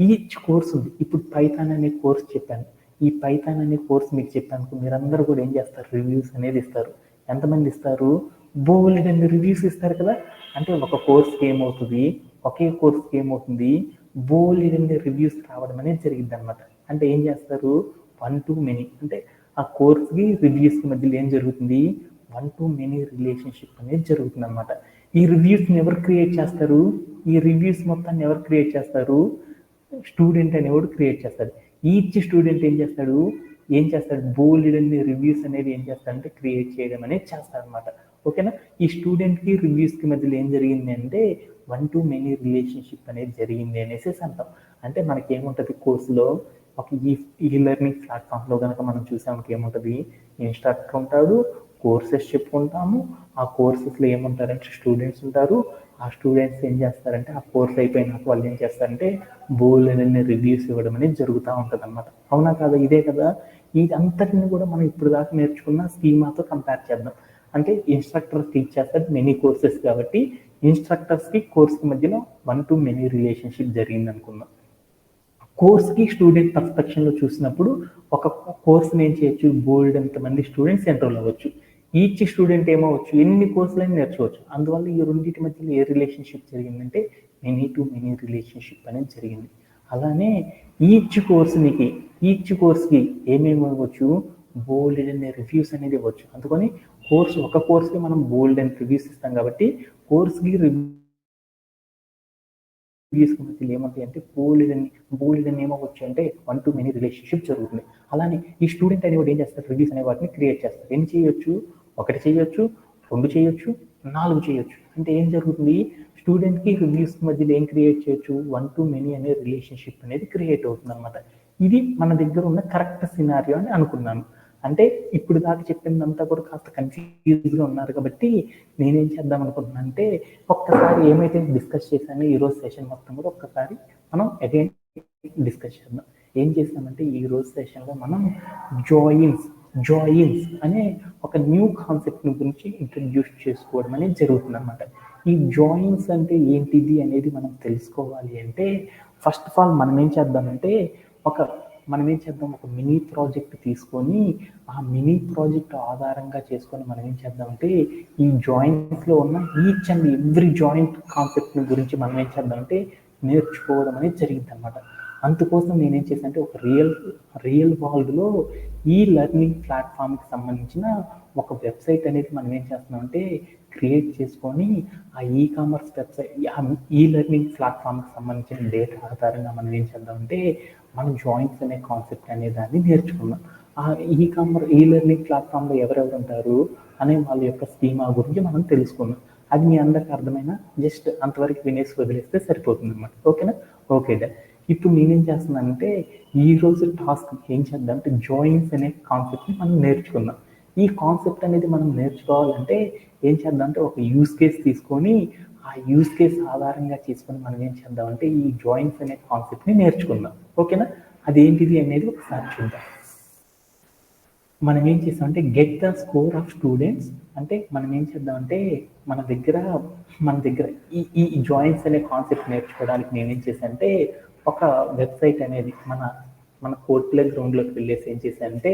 A: ఈచ్ కోర్స్ ఉంది. ఇప్పుడు పైథాన్ అనే కోర్స్ చెప్పాను. ఈ పైథాన్ అనే కోర్స్ మీకు చెప్పాను, మీరందరూ కూడా ఏం చేస్తారు, రివ్యూస్ అనేది ఇస్తారు. ఎంతమంది ఇస్తారు, బోల్డ్ అన్ని రివ్యూస్ ఇస్తారు కదా. అంటే ఒక కోర్స్కి ఏమవుతుంది, ఒకే కోర్స్కి ఏమవుతుంది, బోల్డ్ అన్ని రివ్యూస్ రావడం అనేది జరిగింది అనమాట. అంటే ఏం చేస్తారు, 1 to many అంటే ఆ కోర్స్కి రివ్యూస్కి మధ్యలో ఏం జరుగుతుంది, 1 to many రిలేషన్షిప్ అనేది జరుగుతుంది అనమాట. ఈ రివ్యూస్ని ఎవరు క్రియేట్ చేస్తారు? ఈ రివ్యూస్ మొత్తాన్ని ఎవరు క్రియేట్ చేస్తారు? స్టూడెంట్ అనేవాడు క్రియేట్ చేస్తాడు. ఈచ్ స్టూడెంట్ ఏం చేస్తాడు బోల్డ్ అన్ని రివ్యూస్ అనేది ఏం చేస్తాడంటే క్రియేట్ చేయడం అనేది చేస్తాడనమాట. ఓకేనా? ఈ స్టూడెంట్కి రివ్యూస్కి మధ్యలో ఏం జరిగింది అంటే వన్ టు మెనీ రిలేషన్షిప్ అనేది జరిగింది అనేసి అంటాం. అంటే మనకి ఏముంటుంది కోర్సులో ఒక ఈ లెర్నింగ్ ప్లాట్ఫామ్లో కనుక మనం చూసామంటే ఏముంటుంది, ఇన్స్ట్రక్టర్ ఉంటాడు, కోర్సెస్ చెప్పుకుంటాము. ఆ కోర్సెస్లో ఏముంటారంటే స్టూడెంట్స్ ఉంటారు. ఆ స్టూడెంట్స్ ఏం చేస్తారంటే ఆ కోర్స్ అయిపోయినాక వాళ్ళు ఏం చేస్తారంటే బోల్డ్ అనే రివ్యూస్ ఇవ్వడం అనేది జరుగుతూ ఉంటుంది అనమాట. అవునా కాదా? ఇదే కదా. ఇది అంతటిని కూడా మనం ఇప్పుడు దాకా నేర్చుకున్న స్కీమాతో కంపేర్ చేద్దాం. అంటే ఇన్స్ట్రక్టర్ టీచ్ చేస్తారు మెనీ కోర్సెస్ కాబట్టి ఇన్స్ట్రక్టర్స్కి కోర్స్కి మధ్యలో వన్ టు మెనీ రిలేషన్షిప్ జరిగింది అనుకుందాం. కోర్స్కి స్టూడెంట్ పర్స్పెక్షన్లో చూసినప్పుడు ఒక కోర్స్ని ఏం చేయొచ్చు, బోల్డ్ ఎంతమంది స్టూడెంట్స్ ఎన్రోల్ అవ్వచ్చు. ఈచ్ స్టూడెంట్ ఏమవచ్చు, ఎన్ని కోర్సులని నేర్చుకోవచ్చు. అందువల్ల ఈ రెండింటి మధ్యలో ఏ రిలేషన్షిప్ జరిగిందంటే మెనీ టు మెనీ రిలేషన్షిప్ అనేది జరిగింది. అలానే ఈచ్ కోర్స్కి ఏమేమి ఇవ్వచ్చు, బోల్డ్ అనే రివ్యూస్ అనేది ఇవ్వచ్చు. అందుకని ఒక కోర్స్కి మనం బోల్డ్ అండ్ రివ్యూస్ ఇస్తాం కాబట్టి కోర్స్కి రివ్యూస్కి మధ్యలో ఏమవుతాయి అంటే బోల్డ్ అని ఏమవచ్చు అంటే వన్ టు మెనీ రిలేషన్షిప్ జరుగుతుంది. అలానే ఈ స్టూడెంట్ అనేవాడు ఏం చేస్తారు, రివ్యూస్ అనే వాటిని క్రియేట్ చేస్తారు. ఎన్ని చేయొచ్చు? 1 చేయొచ్చు, 2 చేయొచ్చు, 4 చేయొచ్చు. అంటే ఏం జరుగుతుంది, స్టూడెంట్కి రివ్యూస్ మధ్యలో ఏం క్రియేట్ చేయొచ్చు, వన్ టు మెనీ అనే రిలేషన్షిప్ అనేది క్రియేట్ అవుతుంది అనమాట. ఇది మన దగ్గర ఉన్న కరెక్ట్ సినారియో అని అనుకున్నాను. అంటే ఇప్పుడు దాకా చెప్పిందంతా కూడా కాస్త కన్ఫ్యూజ్గా ఉన్నారు కాబట్టి నేనేం చేద్దాం అనుకుంటున్నాను అంటే ఒక్కసారి ఏమైతే డిస్కస్ చేశానో ఈరోజు సెషన్ మొత్తం కూడా ఒక్కసారి మనం అగైన్ డిస్కస్ చేద్దాం. ఏం చేస్తామంటే ఈరోజు సెషన్లో మనం జాయిన్స్ అనే ఒక న్యూ కాన్సెప్ట్ గురించి ఇంట్రడ్యూస్ చేసుకోవడం అనేది జరుగుతుంది అనమాట. ఈ జాయిన్స్ అంటే ఏంటిది అనేది మనం తెలుసుకోవాలి అంటే ఫస్ట్ ఆఫ్ ఆల్ మనం ఏం చేద్దాం ఒక మినీ ప్రాజెక్ట్ తీసుకొని ఆ మినీ ప్రాజెక్ట్ ఆధారంగా చేసుకొని మనం ఏం చేద్దామంటే ఈ జాయింట్స్లో ఉన్న each and every joint concept గురించి మనం ఏం చేద్దామంటే నేర్చుకోవడం అనేది జరిగింది అనమాట. అందుకోసం నేనేం చేశానంటే ఒక రియల్ వరల్డ్లో ఈ లెర్నింగ్ ప్లాట్ఫామ్కి సంబంధించిన ఒక వెబ్సైట్ అనేది మనం ఏం చేస్తున్నామంటే క్రియేట్ చేసుకొని ఆ ఈకామర్స్ వెబ్సైట్ ఈ లెర్నింగ్ ప్లాట్ఫామ్కి సంబంధించిన డేటా ఆధారంగా మనం ఏం చేద్దామంటే మనం జాయింట్స్ అనే కాన్సెప్ట్ అనే దాన్ని నేర్చుకున్నాం. ఆ ఈ లెర్నింగ్ ప్లాట్ఫామ్లో ఎవరెవరు ఉంటారు అనే వాళ్ళ యొక్క స్కీమా గురించి మనం తెలుసుకున్నాం. అది మీ అందరికి అర్థమైనా జస్ట్ అంతవరకు వినేసి వదిలేస్తే సరిపోతుంది అనమాట. ఓకేనా? ఓకే డా. ఇప్పుడు నేనేం చేస్తున్నానంటే ఈరోజు టాస్క్ ఏం చేద్దాం అంటే జాయిన్స్ అనే కాన్సెప్ట్ని మనం నేర్చుకుందాం. ఈ కాన్సెప్ట్ అనేది మనం నేర్చుకోవాలంటే ఏం చేద్దాం అంటే ఒక యూస్ కేస్ తీసుకొని ఆ యూస్ కేస్ ఆధారంగా చేసుకొని మనం ఏం చేద్దామంటే ఈ జాయిన్స్ అనే కాన్సెప్ట్ని నేర్చుకుందాం. ఓకేనా? అదేంటిది అనేది ఒకసారి చూద్దాం. మనం ఏం చేస్తామంటే get the score of students అంటే మనం ఏం చేద్దామంటే మన దగ్గర ఈ జాయిన్స్ అనే కాన్సెప్ట్ నేర్చుకోవడానికి నేనేం చేశానంటే ఒక వెబ్సైట్ అనేది మన కోడ్ ప్లే గ్రౌండ్లోకి వెళ్ళేసి ఏం చేశానంటే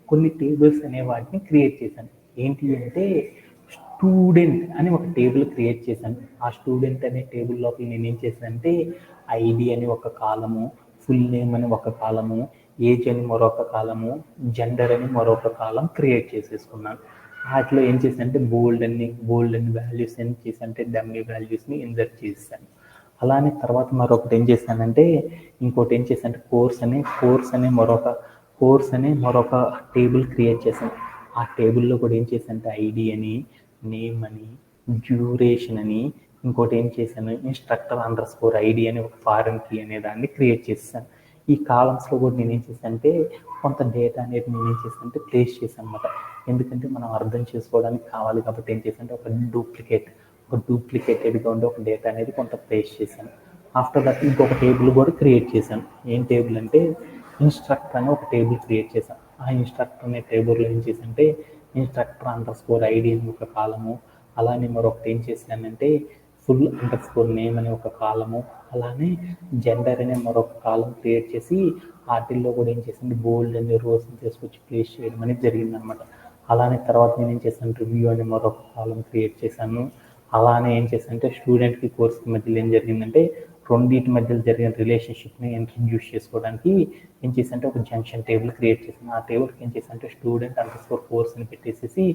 A: కొన్ని టేబుల్స్ అనే వాటిని క్రియేట్ చేశాను. ఏంటి అంటే స్టూడెంట్ అని ఒక టేబుల్ క్రియేట్ చేశాను. ఆ స్టూడెంట్ అనే టేబుల్ లోపల నేను ఏం చేశానంటే ఐడి అని ఒక కాలము, ఫుల్ నేమ్ అని ఒక కాలము, ఏజ్ అని మరొక కాలము, జెండర్ అని మరొక కాలం క్రియేట్ చేసేసుకున్నాను. వాటిలో ఏం చేశానంటే బోల్డ్ అన్ని వాల్యూస్ ఏం చేశానంటే డమ్మీ వాల్యూస్ని ఇన్సర్ట్ చేశాను. అలానే తర్వాత ఇంకోటి ఏం చేశానంటే కోర్స్ అనే మరొక టేబుల్ క్రియేట్ చేశాను. ఆ టేబుల్లో కూడా ఏం చేశానంటే ఐడి అని, నేమ్ అని, డ్యూరేషన్ అని, ఇంకోటి ఏం చేశాను instructor_id అని ఒక ఫారెన్ కీ అనే దాన్ని క్రియేట్ చేశాను. ఈ కాలమ్స్లో కూడా నేనేం చేశానంటే కొంత డేటా అనేది నేనేం చేశానంటే ప్లేస్ చేశాను అనమాట. ఎందుకంటే మనం అర్థం చేసుకోవడానికి కావాలి కాబట్టి ఏం చేశానంటే ఒక డూప్లికేటెడ్గా ఉండే ఒక డేటా అనేది కొంత ప్లేస్ చేశాను. ఆఫ్టర్ దట్ ఇంకొక టేబుల్ కూడా క్రియేట్ చేశాను. ఏం టేబుల్ అంటే ఇన్స్ట్రక్టర్ అని ఒక టేబుల్ క్రియేట్ చేశాను. ఆ ఇన్స్ట్రక్టర్ అనే టేబుల్లో ఏం చేశానంటే instructor_id అని ఒక కాలము, అలానే మరొకటి ఏం చేశానంటే full_name అనే ఒక కాలము, అలానే జెండర్ అనే మరొక కాలం క్రియేట్ చేసి వాటిల్లో కూడా ఏం చేశాను బోల్డ్ అనే రోస్ని తీసుకొచ్చి ప్లేస్ చేయడం అనేది జరిగిందనమాట. అలానే తర్వాత నేను ఏం చేశాను రివ్యూ అనే మరొక కాలం క్రియేట్ చేశాను. అలానే ఏం చేశానంటే స్టూడెంట్కి కోర్స్కి మధ్యలో ఏం జరిగిందంటే రెండింటి మధ్యలో జరిగిన రిలేషన్షిప్ని ఇంట్రడ్యూస్ చేసుకోవడానికి ఏం చేశానంటే ఒక జంక్షన్ టేబుల్ క్రియేట్ చేశాను. ఆ టేబుల్కి ఏం చేశానంటే స్టూడెంట్ అండర్స్కోర్ కోర్స్ అని పెట్టేసి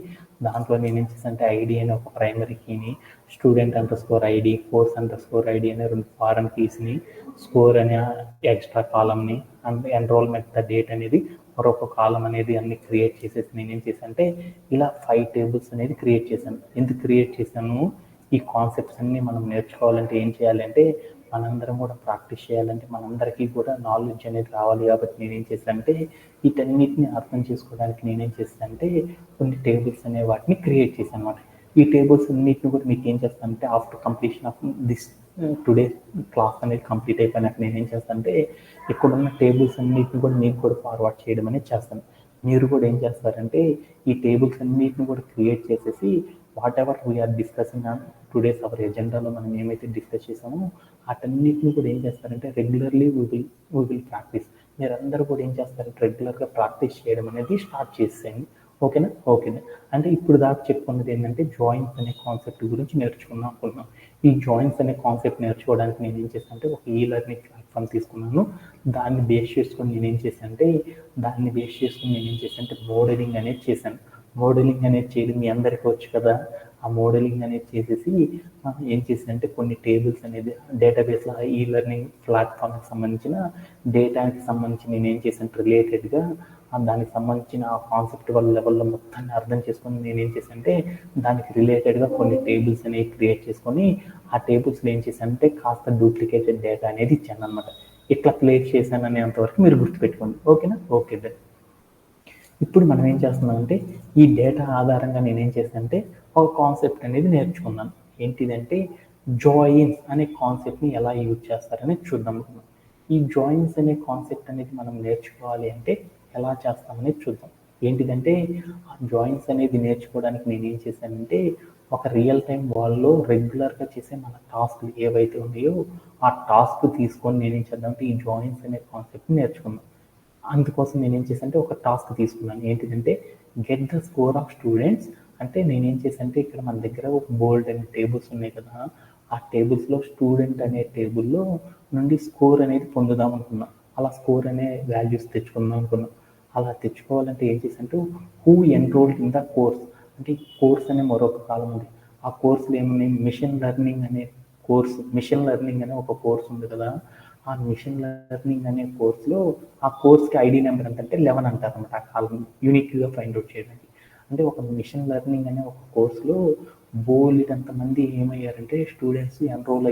A: దాంట్లో నేను ఏం చేశానంటే ఐడి అనే ఒక ప్రైమరీ కీని, student underscore ID, course underscore ID అనే 2 ఫారెన్ కీస్ని, స్కోర్ అనే ఎక్స్ట్రా కాలంని, అండ్ ఎన్రోల్మెంట్ ద డేట్ అనేది మరొక కాలం అనేది అన్ని క్రియేట్ చేసేసి నేను ఏం చేశానంటే ఇలా 5 టేబుల్స్ అనేది క్రియేట్ చేశాను. ఎందుకు క్రియేట్ చేశాను? ఈ కాన్సెప్ట్స్ అన్ని మనం నేర్చుకోవాలంటే ఏం చేయాలంటే మనందరం కూడా ప్రాక్టీస్ చేయాలంటే మనందరికీ కూడా నాలెడ్జ్ అనేది రావాలి. కాబట్టి నేనేం చేశానంటే వీటన్నిటిని అర్థం చేసుకోవడానికి నేనేం చేశానంటే కొన్ని టేబుల్స్ అనే వాటిని క్రియేట్ చేశాను అనమాట. ఈ టేబుల్స్ అన్నిటిని కూడా మీకు ఏం చేస్తానంటే after completion of this today class అనేది కంప్లీట్ అయిపోయినాక నేనేం చేస్తానంటే ఇక్కడున్న టేబుల్స్ అన్నిటిని కూడా మీకు కూడా ఫార్వర్డ్ చేయడం అనేది చేస్తాను. మీరు కూడా ఏం చేస్తారంటే ఈ టేబుల్స్ అన్నిటిని కూడా క్రియేట్ చేసేసి whatever we are discussing on today's hour ఎజెండాలో మనం ఏమైతే డిస్కస్ చేసామో వాటన్నిటిని కూడా ఏం చేస్తారంటే రెగ్యులర్లీ వీ విల్ ప్రాక్టీస్. మీరందరూ కూడా ఏం చేస్తారంటే రెగ్యులర్గా ప్రాక్టీస్ చేయడం అనేది స్టార్ట్ చేసేయండి. ఓకేనా? ఓకేనా. అంటే ఇప్పుడు దాకా చెప్పుకున్నది ఏంటంటే జాయిన్స్ అనే కాన్సెప్ట్ గురించి నేర్చుకుందాం అనుకున్నాం. ఈ జాయిన్స్ అనే కాన్సెప్ట్ నేర్చుకోవడానికి నేను ఏం చేశాను అంటే ఒక ఈ లెర్నింగ్ ప్లాట్ఫామ్ తీసుకున్నాను. దాన్ని బేస్ చేసుకొని నేనేం చేశానంటే మోడలింగ్ అనేది చేశాను. మోడలింగ్ అనేది చేయడం మీ అందరికీ వచ్చు కదా. ఆ మోడలింగ్ అనేది చేసేసి ఏం చేశానంటే కొన్ని టేబుల్స్ అనేది డేటాబేస్లో ఈ లెర్నింగ్ ప్లాట్ఫామ్కి సంబంధించిన డేటాకి సంబంధించి నేను ఏం చేశాను రిలేటెడ్గా దానికి సంబంధించిన ఆ కాన్సెప్టువల్ లెవెల్లో మొత్తాన్ని అర్థం చేసుకొని నేనేం చేశానంటే దానికి రిలేటెడ్గా కొన్ని టేబుల్స్ అనేవి క్రియేట్ చేసుకొని ఆ టేబుల్స్లో ఏం చేశానంటే కాస్త డూప్లికేటెడ్ డేటా అనేది ఇచ్చాను అనమాట. ఇట్లా క్రియేట్ చేశాను అనేంతవరకు మీరు గుర్తుపెట్టుకోండి. ఓకేనా? ఓకే. ఇప్పుడు మనం ఏం చేస్తున్నామంటే ఈ డేటా ఆధారంగా నేనేం చేశానంటే ఒక కాన్సెప్ట్ అనేది నేర్చుకున్నాను. ఏంటిదంటే జాయిన్స్ అనే కాన్సెప్ట్ని ఎలా యూజ్ చేస్తారని చూద్దాం. ఈ జాయిన్స్ అనే కాన్సెప్ట్ అనేది మనం నేర్చుకోవాలి అంటే ఎలా చేస్తామనేది చూద్దాం. ఏంటిదంటే ఆ జాయిన్స్ అనేది నేర్చుకోవడానికి నేనేం చేశానంటే ఒక రియల్ టైం వాళ్ళలో రెగ్యులర్గా చేసే మన టాస్క్లు ఏవైతే ఉన్నాయో ఆ టాస్క్ తీసుకొని నేనేం చేద్దామంటే ఈ జాయిన్స్ అనే కాన్సెప్ట్ని నేర్చుకున్నాను. అందుకోసం నేనేం చేశానంటే ఒక టాస్క్ తీసుకున్నాను. ఏంటిదంటే get the score of students. అంటే నేనేం చేశానంటే ఇక్కడ మన దగ్గర ఒక బోల్డ్ అనే టేబుల్స్ ఉన్నాయి కదా. ఆ టేబుల్స్లో స్టూడెంట్ అనే టేబుల్లో నుండి స్కోర్ అనేది పొందుదాం అనుకున్నాం. అలా స్కోర్ అనే వాల్యూస్ తెచ్చుకుందాం అనుకున్నాం. అలా తెచ్చుకోవాలంటే ఏం చేశానంటే who enrolled in the course. అంటే కోర్స్ అనే మరొక కాలం ఉంది. ఆ కోర్సులో ఏమున్నాయి? మిషన్ లెర్నింగ్ అనే ఒక కోర్స్ ఉంది కదా. ఆ మిషన్ లెర్నింగ్ అనే కోర్సులో ఆ కోర్స్కి ఐడి నెంబర్ అంటే 11 అంటారు అనమాట. ఆ కాలం యూనిక్గా ఫైండ్ అవుట్ చేయడానికి. అంటే ఒక మిషన్ లెర్నింగ్ అనే ఒక కోర్సులో బోలెడంతమంది ఏమయ్యారంటే స్టూడెంట్స్ ఎన్రోల్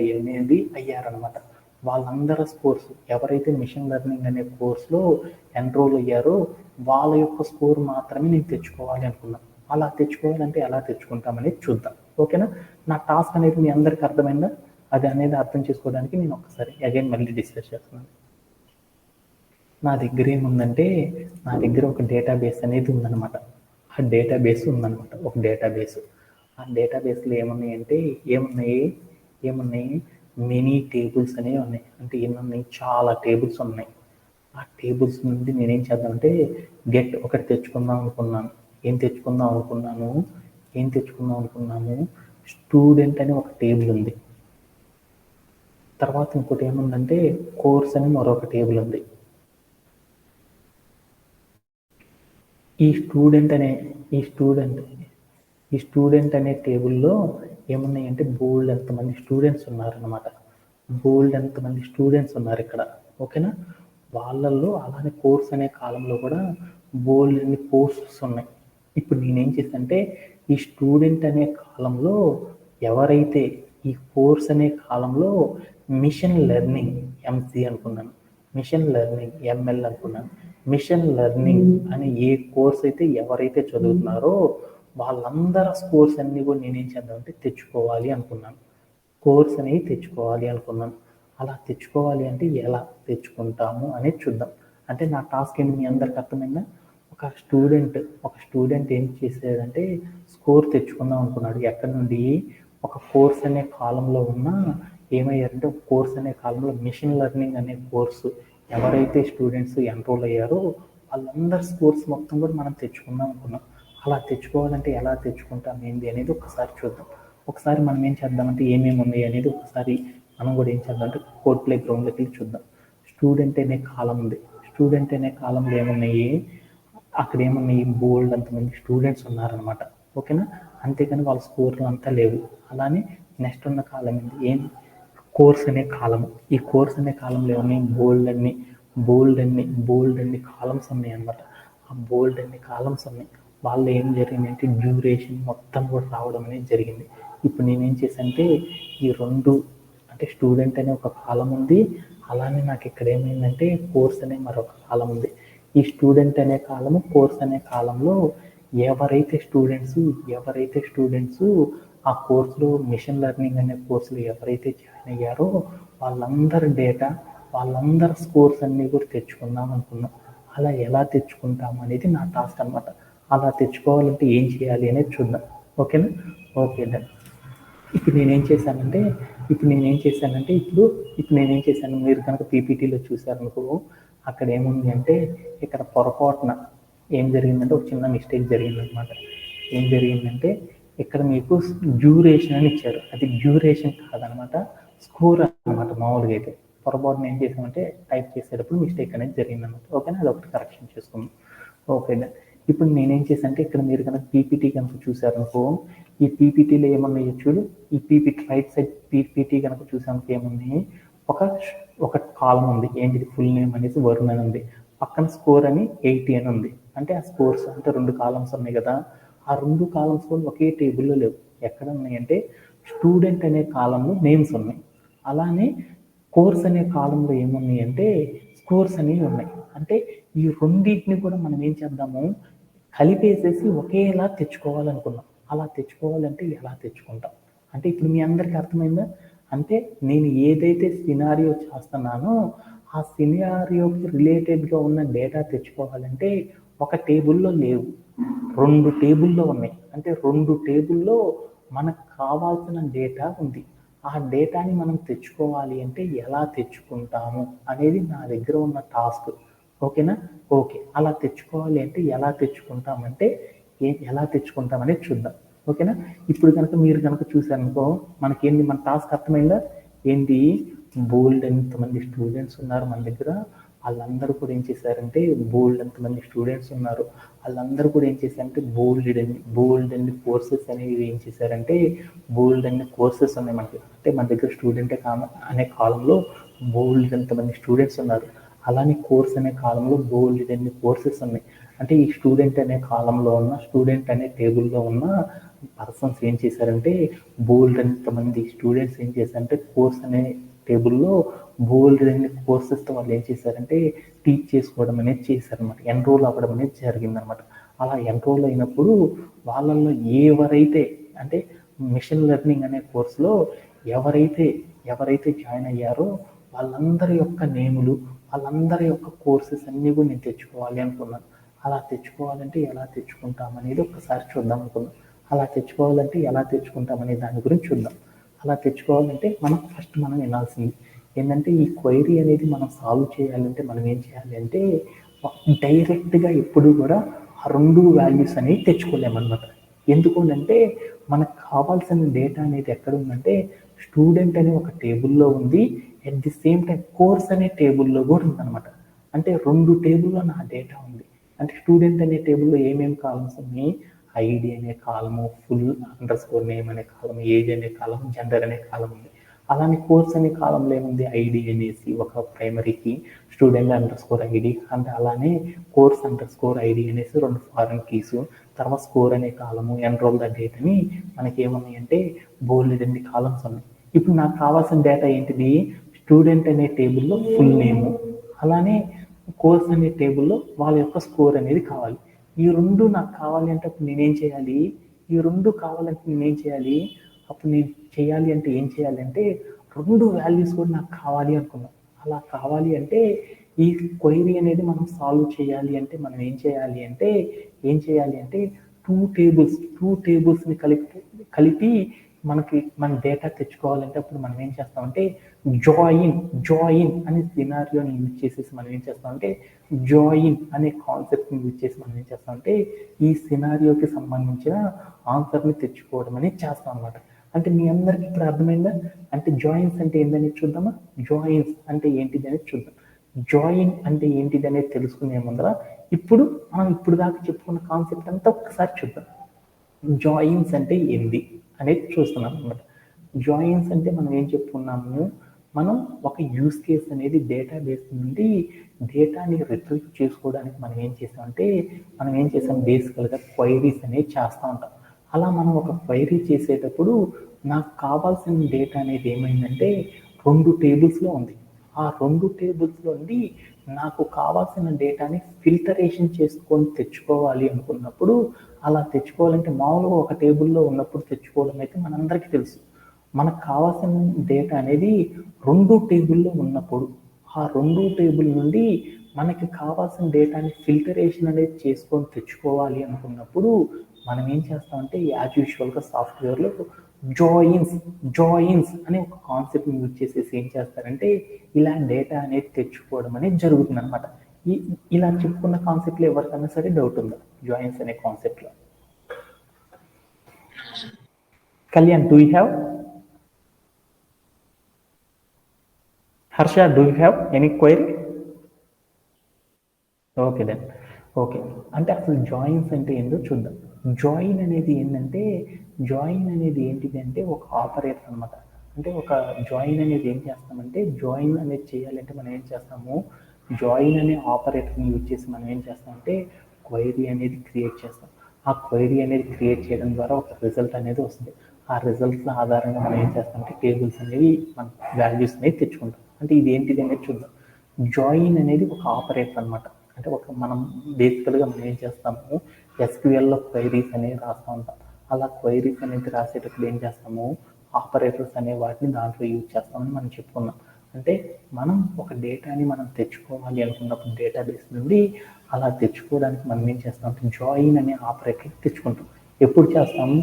A: అయ్యారనమాట. వాళ్ళందరి స్కోర్స్ ఎవరైతే మిషన్ లెర్నింగ్ అనే కోర్సులో ఎన్రోల్ అయ్యారో వాళ్ళ యొక్క స్కోర్ మాత్రమే నేను తెచ్చుకోవాలి అనుకున్నాను. అలా తెచ్చుకోవాలంటే ఎలా తెచ్చుకుంటామనేది చూద్దాం. ఓకేనా? నా టాస్క్ అనేది మీ అందరికీ అర్థమైందా? అది అనేది అర్థం చేసుకోవడానికి నేను ఒకసారి అగైన్ మళ్ళీ డిస్కస్ చేస్తున్నాను. నా దగ్గర ఏముందంటే నా దగ్గర ఒక డేటాబేస్ అనేది ఉందన్నమాట. ఆ డేటాబేస్ ఉందన్నమాట ఒక డేటాబేస్. ఆ డేటాబేస్లో ఏమున్నాయి మెనీ టేబుల్స్ అనేవి ఉన్నాయి. అంటే ఏమున్నాయి? చాలా టేబుల్స్ ఉన్నాయి. ఆ టేబుల్స్ నుండి నేనేం చేద్దామంటే గెట్ ఒకటి తెచ్చుకుందాం అనుకున్నాను. ఏం తెచ్చుకుందాం అనుకున్నాము? స్టూడెంట్ అని ఒక టేబుల్ ఉంది. తర్వాత ఇంకోటి ఏముందంటే కోర్స్ అని మరొక టేబుల్ ఉంది. ఈ స్టూడెంట్ అనే టేబుల్లో ఏమున్నాయంటే బోల్డ్ ఎంతమంది స్టూడెంట్స్ ఉన్నారనమాట. ఉన్నారు ఇక్కడ. ఓకేనా? వాళ్ళల్లో అలానే కోర్స్ అనే కాలంలో కూడా బోల్డ్ అన్ని పోస్ట్స్ ఉన్నాయి. ఇప్పుడు నేనేం చేశానంటే ఈ స్టూడెంట్ అనే కాలంలో ఎవరైతే ఈ కోర్స్ అనే కాలంలో మిషన్ లెర్నింగ్ ఎంసీ అనుకున్నాను, మిషన్ లెర్నింగ్ ఎంఎల్ అనుకున్నాను. మిషన్ లెర్నింగ్ అనే ఏ కోర్స్ అయితే ఎవరైతే చదువుతున్నారో వాళ్ళందరి స్కోర్స్ అన్నీ కూడా నేనేం చేద్దామంటే తెచ్చుకోవాలి అనుకున్నాను. అలా తెచ్చుకోవాలి అంటే ఎలా తెచ్చుకుంటాము అనేది చూద్దాం. అంటే నా టాస్క్ ఏంటి మీ అందరికి అర్థమైందా? ఒక స్టూడెంట్ ఏం చేసేదంటే స్కోర్ తెచ్చుకుందాం అనుకున్నాడు. ఎక్కడి నుండి? ఒక కోర్స్ అనే కాలంలో ఉన్న ఏమయ్యారంటే ఒక కోర్స్ అనే కాలంలో మిషన్ లెర్నింగ్ అనే కోర్సు ఎవరైతే స్టూడెంట్స్ ఎన్రోల్ అయ్యారో వాళ్ళందరి స్కోర్స్ మొత్తం కూడా మనం తెచ్చుకుందాం అనుకున్నాం. అలా తెచ్చుకోవాలంటే ఎలా తెచ్చుకుంటాం ఏంటి అనేది ఒకసారి చూద్దాం. ఒకసారి మనం ఏం చేద్దామంటే ఏమేమి ఉన్నాయి అనేది ఒకసారి మనం కూడా ఏం చేద్దాం అంటే కోడ్ ప్లే గ్రౌండ్లోకి వెళ్ళి చూద్దాం. స్టూడెంట్ అనే కాలం ఉంది. స్టూడెంట్ అనే కాలంలో ఏమున్నాయి, అక్కడ ఏమున్నాయి, బోల్డ్ అంతమంది స్టూడెంట్స్ ఉన్నారనమాట. ఓకేనా, అంతేకాని వాళ్ళ స్కోర్లు అంతా లేవు. అలానే నెక్స్ట్ ఉన్న కాలం ఏం, కోర్స్ అనే కాలము. ఈ కోర్స్ అనే కాలంలో ఏమున్నాయి, బోల్డ్ అన్ని కాలమ్స్ ఉన్నాయి అనమాట. ఆ బోల్డ్ అన్ని కాలమ్స్ ఉన్నాయి. వాళ్ళు ఏం జరిగిందంటే డ్యూరేషన్ మొత్తం కూడా రావడం అనేది జరిగింది. ఇప్పుడు నేనేం చేశానంటే ఈ రెండు, అంటే స్టూడెంట్ అనే ఒక కాలం ఉంది, అలానే నాకు ఇక్కడ ఏమైందంటే కోర్స్ అనే మరొక కాలం ఉంది. ఈ స్టూడెంట్ అనే కాలము, కోర్స్ అనే కాలంలో ఎవరైతే స్టూడెంట్స్ ఆ కోర్సులో మిషన్ లెర్నింగ్ అనే కోర్సులో ఎవరైతే జాయిన్ అయ్యారో వాళ్ళందరి డేటా, వాళ్ళందరి స్కోర్స్ అన్నీ కూడా తెచ్చుకుందాం అనుకున్నాం. అలా ఎలా తెచ్చుకుంటాం అనేది నా టాస్క్ అనమాట. అలా తెచ్చుకోవాలంటే ఏం చేయాలి అనేది చూద్దాం. ఓకేనా, ఓకే డన్. ఇప్పుడు నేనేం చేశానంటే మీరు కనుక పీపీటీలో చూసారనుకో, అక్కడ ఏముంది అంటే ఇక్కడ పొరపాటున ఏం జరిగిందంటే ఒక చిన్న మిస్టేక్ జరిగిందనమాట. ఏం జరిగిందంటే ఇక్కడ మీకు డ్యూరేషన్ అని ఇచ్చారు, అది డ్యూరేషన్ కాదనమాట, స్కోర్ అనమాట. మామూలుగా అయితే పొరపాటున ఏం చేసామంటే టైప్ చేసేటప్పుడు మిస్టేక్ అనేది జరిగిందనమాట. ఓకేనా, అది ఒకటి కరెక్షన్ చేసుకుందాం. ఓకే, ఇప్పుడు నేనేం చేశానంటే ఇక్కడ మీరు కనుక పీపీటీ కనుక చూసారనుకో, ఈ పీపీటీలో ఏమన్నాయో చూడు, ఈ పీపీటీ రైట్ సైడ్ పీపీటీ కనుక చూసానికి ఏమున్నాయి, ఒక కాలం ఉంది, ఏంటిది, ఫుల్ నేమ్ అనేసి వరుణ్ అని ఉంది, పక్కన స్కోర్ అని 80 అని ఉంది. అంటే ఆ స్కోర్స్ అంటే రెండు కాలమ్స్ ఉన్నాయి కదా, ఆ రెండు కాలమ్స్ కూడా ఒకే టేబుల్లో లేవు. ఎక్కడ ఉన్నాయంటే స్టూడెంట్ అనే కాలంలో నేమ్స్ ఉన్నాయి, అలానే కోర్స్ అనే కాలంలో ఏమున్నాయి అంటే స్కోర్స్ అనేవి ఉన్నాయి. అంటే ఈ రెండింటిని కూడా మనం ఏం చేద్దాము, కలిపేసేసి ఒకేలా తెచ్చుకోవాలనుకున్నాం. అలా తెచ్చుకోవాలంటే ఎలా తెచ్చుకుంటాం అంటే ఇప్పుడు మీ అందరికీ అర్థమైందా? అంటే నేను ఏదైతే సినారియో చేస్తున్నానో ఆ సినారియోకి రిలేటెడ్గా ఉన్న డేటా తెచ్చుకోవాలంటే ఒక టేబుల్లో లేవు, రెండు టేబుల్లో ఉన్నాయి. అంటే రెండు టేబుల్లో మనకు కావాల్సిన డేటా ఉంది. ఆ డేటాని మనం తెచ్చుకోవాలి అంటే ఎలా తెచ్చుకుంటాము అనేది నా దగ్గర ఉన్న టాస్క్. ఓకేనా, ఓకే. అలా తెచ్చుకోవాలి అంటే ఎలా తెచ్చుకుంటామనేది చూద్దాం. ఓకేనా, ఇప్పుడు కనుక మీరు కనుక చూసారనుకో, మనకేంటి, మన టాస్క్ అర్థమైందా? ఏంటి, బోల్డ్ ఎంతమంది స్టూడెంట్స్ ఉన్నారు మన దగ్గర, వాళ్ళందరూ కూడా ఏం చేశారంటే వాళ్ళందరూ కూడా ఏం చేశారంటే బోల్డ్ అండ్ కోర్సెస్ అనేవి ఏం చేశారంటే బోల్డ్ అండ్ కోర్సెస్ ఉన్నాయి మనకి. అంటే మన దగ్గర స్టూడెంట్ అనే కాలంలో బోల్డ్ ఎంతమంది స్టూడెంట్స్ ఉన్నారు, అలానే కోర్స్ అనే కాలంలో బోల్డ్ అన్ని కోర్సెస్ ఉన్నాయి. అంటే ఈ స్టూడెంట్ అనే కాలంలో ఉన్న, స్టూడెంట్ అనే టేబుల్లో ఉన్న పర్సన్స్ ఏం చేశారంటే బోల్డ్ ఎంతమంది స్టూడెంట్స్ ఏం చేశారంటే కోర్స్ అనే టేబుల్లో బోల్డ్ అన్ని కోర్సెస్తో వాళ్ళు ఏం చేశారంటే టీచ్ చేసుకోవడం అనేది చేశారనమాట, ఎన్రోల్ అవ్వడం అనేది జరిగిందనమాట. అలా ఎన్రోల్ అయినప్పుడు వాళ్ళల్లో ఎవరైతే అంటే మిషన్ లెర్నింగ్ అనే కోర్సులో ఎవరైతే జాయిన్ అయ్యారో వాళ్ళందరి యొక్క నేములు, వాళ్ళందరి యొక్క కోర్సెస్ అన్నీ కూడా నేను తెచ్చుకోవాలి అనుకున్నాను. అలా తెచ్చుకోవాలంటే ఎలా తెచ్చుకుంటాం అనేది ఒకసారి చూద్దాం అనుకున్నాం. అలా తెచ్చుకోవాలంటే ఎలా తెచ్చుకుంటాం అనే దాని గురించి చూద్దాం. అలా తెచ్చుకోవాలంటే మనం వినాల్సింది ఏంటంటే ఈ క్వైరీ అనేది మనం సాల్వ్ చేయాలంటే మనం ఏం చేయాలి అంటే డైరెక్ట్గా ఎప్పుడు కూడా ఆ రెండు వాల్యూస్ అనేవి తెచ్చుకోలేమన్నమాట. ఎందుకు అంటే మనకు కావాల్సిన డేటా అనేది ఎక్కడ ఉందంటే స్టూడెంట్ అనే ఒక టేబుల్లో ఉంది, at the same time course అనే టేబుల్లో కూడా ఉందన్నమాట. అంటే రెండు టేబుల్లో నా డేటా ఉంది. అంటే స్టూడెంట్ అనే టేబుల్లో ఏమేమి కాలమ్స్ ఉన్నాయి, ఐడి అనే కాలము, ఫుల్ అండర్ స్కోర్ నేమ్ అనే కాలము, ఏజ్ అనే కాలము, జెండర్ అనే కాలం ఉంది. అలానే కోర్స్ అనే కాలంలో ఏముంది, ఐడి అనేసి ఒక ప్రైమరీకి, స్టూడెంట్ అండర్ స్కోర్ ఐడి, అంటే అలానే కోర్స్ అండర్ స్కోర్ ఐడి అనేసి రెండు ఫారెన్ కీస్, తర్వాత స్కోర్ అనే కాలము, ఎన్రోల్ ద డేట్ అని మనకి ఏమున్నాయంటే బోల్డ్ అన్ని కాలమ్స్ ఉన్నాయి. ఇప్పుడు నాకు కావాల్సిన డేటా ఏంటిది, స్టూడెంట్ అనే టేబుల్లో ఫుల్ నేము, అలానే కోర్స్ అనే టేబుల్లో వాళ్ళ యొక్క స్కోర్ అనేది కావాలి. ఈ రెండు నాకు కావాలి అంటే అప్పుడు నేనేం చేయాలి, అప్పుడు నేను చేయాలి అంటే ఏం చేయాలి అంటే రెండు వాల్యూస్ కూడా నాకు కావాలి అనుకున్నాం. అలా కావాలి అంటే ఈ క్వైరీ అనేది మనం సాల్వ్ చేయాలి అంటే మనం ఏం చేయాలి అంటే టూ టేబుల్స్ని కలిపి మన డేటా తెచ్చుకోవాలంటే అప్పుడు మనం ఏం చేస్తామంటే జాయిన్ అనే సినారియోని యూజ్ చేసేసి మనం ఏం చేస్తామంటే జాయిన్ అనే కాన్సెప్ట్ని యూజ్ చేసి మనం ఏం చేస్తామంటే ఈ సినారియోకి సంబంధించిన ఆన్సర్ని తెచ్చుకోవడం అనేది చేస్తాం అనమాట. అంటే మీ అందరికి ఇప్పుడు అర్థమైందా? అంటే జాయిన్స్ అంటే ఏంటనేది చూద్దామా? జాయిన్స్ అంటే ఏంటిది అనేది చూద్దాం. జాయిన్ అంటే ఏంటిది అనేది తెలుసుకునే ముందర ఇప్పుడు మనం ఇప్పుడు దాకా చెప్పుకున్న కాన్సెప్ట్ అంతా ఒక్కసారి చూద్దాం. జాయిన్స్ అంటే ఏంది అనేది చూస్తున్నాం అనమాట. జాయిన్స్ అంటే మనం ఏం చెప్పుకున్నాము, మనం ఒక యూస్ కేస్ అనేది డేటాబేస్ నుండి డేటాని రిట్రీవ్ చేసుకోవడానికి మనం ఏం చేసాం బేసికల్గా క్వైరీస్ అనేవి చేస్తూ ఉంటాం. అలా మనం ఒక క్వైరీ చేసేటప్పుడు నాకు కావాల్సిన డేటా అనేది ఏమైందంటే 2 టేబుల్స్లో ఉంది. ఆ 2 టేబుల్స్లో నుండి నాకు కావాల్సిన డేటాని ఫిల్టరేషన్ చేసుకొని తెచ్చుకోవాలి అనుకున్నప్పుడు, అలా తెచ్చుకోవాలంటే మామూలుగా ఒక టేబుల్లో ఉన్నప్పుడు తెచ్చుకోవడం అయితే మనందరికీ తెలుసు. మనకు కావాల్సిన డేటా అనేది 2 టేబుల్లో ఉన్నప్పుడు ఆ 2 టేబుల్ నుండి మనకి కావాల్సిన డేటాని ఫిల్టరేషన్ అనేది చేసుకొని తెచ్చుకోవాలి అనుకున్నప్పుడు మనం ఏం చేస్తామంటే యాజ్ యూజువల్గా సాఫ్ట్వేర్లో జాయిన్స్ అనే ఒక కాన్సెప్ట్ని యూజ్ చేసేసి ఏం చేస్తారంటే ఇలా డేటా అనేది తెచ్చుకోవడం అనేది జరుగుతుంది అనమాట. ఇలా చెప్పుకున్న కాన్సెప్ట్లో ఎవరికైనా సరే డౌట్ ఉందా జాయిన్స్ అనే కాన్సెప్ట్లో? Kalyan, do you have? Harsha, do you have any query? Okay then. Okay, అంటే అసలు జాయిన్స్ అంటే ఏంటో చూద్దాం. జాయిన్ అనేది ఏంటిది అంటే ఒక ఆపరేటర్ అనమాట. అంటే ఒక జాయిన్ అనేది ఏం చేస్తామంటే జాయిన్ అనేది చేయాలంటే మనం ఏం చేస్తాము, జాయిన్ అనే ఆపరేటర్ని యూజ్ చేసి మనం ఏం చేస్తామంటే క్వైరీ అనేది క్రియేట్ చేస్తాం. ఆ క్వైరీ అనేది క్రియేట్ చేయడం ద్వారా ఒక రిజల్ట్ అనేది వస్తుంది. ఆ రిజల్ట్స్ ఆధారంగా మనం ఏం చేస్తామంటే టేబుల్స్ అనేవి మన వాల్యూస్ అనేవి తెచ్చుకుంటాం. అంటే ఇది ఏంటిది అనేది చూద్దాం. జాయిన్ అనేది ఒక ఆపరేటర్ అనమాట. అంటే మనం బేసికల్గా మనం ఏం చేస్తాము, ఎస్క్యూఎల్లో క్వైరీస్ అనేవి రాస్తూ ఉంటాం. అలా క్వైరీస్ అనేది రాసేటప్పుడు ఏం చేస్తాము, ఆపరేటర్స్ అనే వాటిని దాంట్లో యూజ్ చేస్తామని మనం చెప్పుకున్నాం. అంటే మనం ఒక డేటాని మనం తెచ్చుకోవాలి అనుకున్నప్పుడు డేటాబేస్ నుండి అలా తెచ్చుకోవడానికి మనం ఏం చేస్తాం, జాయిన్ అనే ఆపరేటర్ తెచ్చుకుంటాం. ఎప్పుడు చేస్తాము,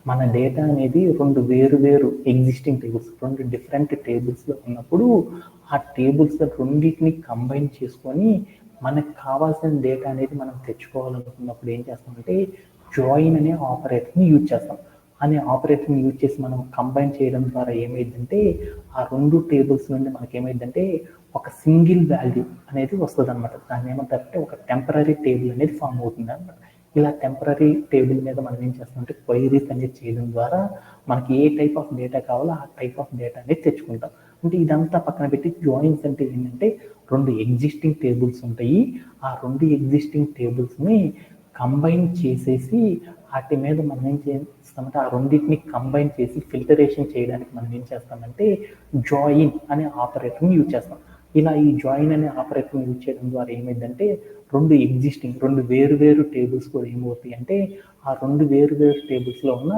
A: మన డేటా అనేది 2 వేరు ఎగ్జిస్టింగ్ టేబుల్స్, 2 డిఫరెంట్ టేబుల్స్లో ఉన్నప్పుడు ఆ టేబుల్స్ రెండింటిని కంబైన్ చేసుకొని మనకు కావాల్సిన డేటా అనేది మనం తెచ్చుకోవాలనుకున్నప్పుడు ఏం చేస్తామంటే జాయిన్ అనే ఆపరేటర్ని యూజ్ చేస్తాం. అనే ఆపరేటర్ని యూజ్ చేసి మనం కంబైన్ చేయడం ద్వారా ఏమైందంటే ఆ 2 టేబుల్స్ నుండి మనకి ఏమైందంటే ఒక సింగిల్ వాల్యూ అనేది వస్తుంది అనమాట. దాన్ని ఏమంటారంటే ఒక టెంపరీ టేబుల్ అనేది ఫామ్ అవుతుంది అనమాట. ఇలా టెంపరీ టేబుల్ మీద మనం ఏం చేస్తామంటే క్వైరీస్ అనేది చేయడం ద్వారా మనకి ఏ టైప్ ఆఫ్ డేటా కావాలో ఆ టైప్ ఆఫ్ డేటా అనేది తెచ్చుకుంటాం. అంటే ఇదంతా పక్కన పెట్టి జాయిన్స్ అంటే ఏంటంటే 2 ఎగ్జిస్టింగ్ టేబుల్స్ ఉంటాయి. ఆ 2 ఎగ్జిస్టింగ్ టేబుల్స్ని కంబైన్ చేసేసి వాటి మీద మనం ఏం చేస్తామంటే ఆ రెండింటిని కంబైన్ చేసి ఫిల్టరేషన్ చేయడానికి మనం ఏం చేస్తామంటే జాయిన్ అనే ఆపరేటర్ని యూజ్ చేస్తాం. ఇలా ఈ జాయిన్ అనే ఆపరేటర్ని యూజ్ చేయడం ద్వారా ఏమైందంటే 2 వేరు టేబుల్స్ కూడా ఏమవుతాయి అంటే ఆ 2 వేరు టేబుల్స్లో ఉన్న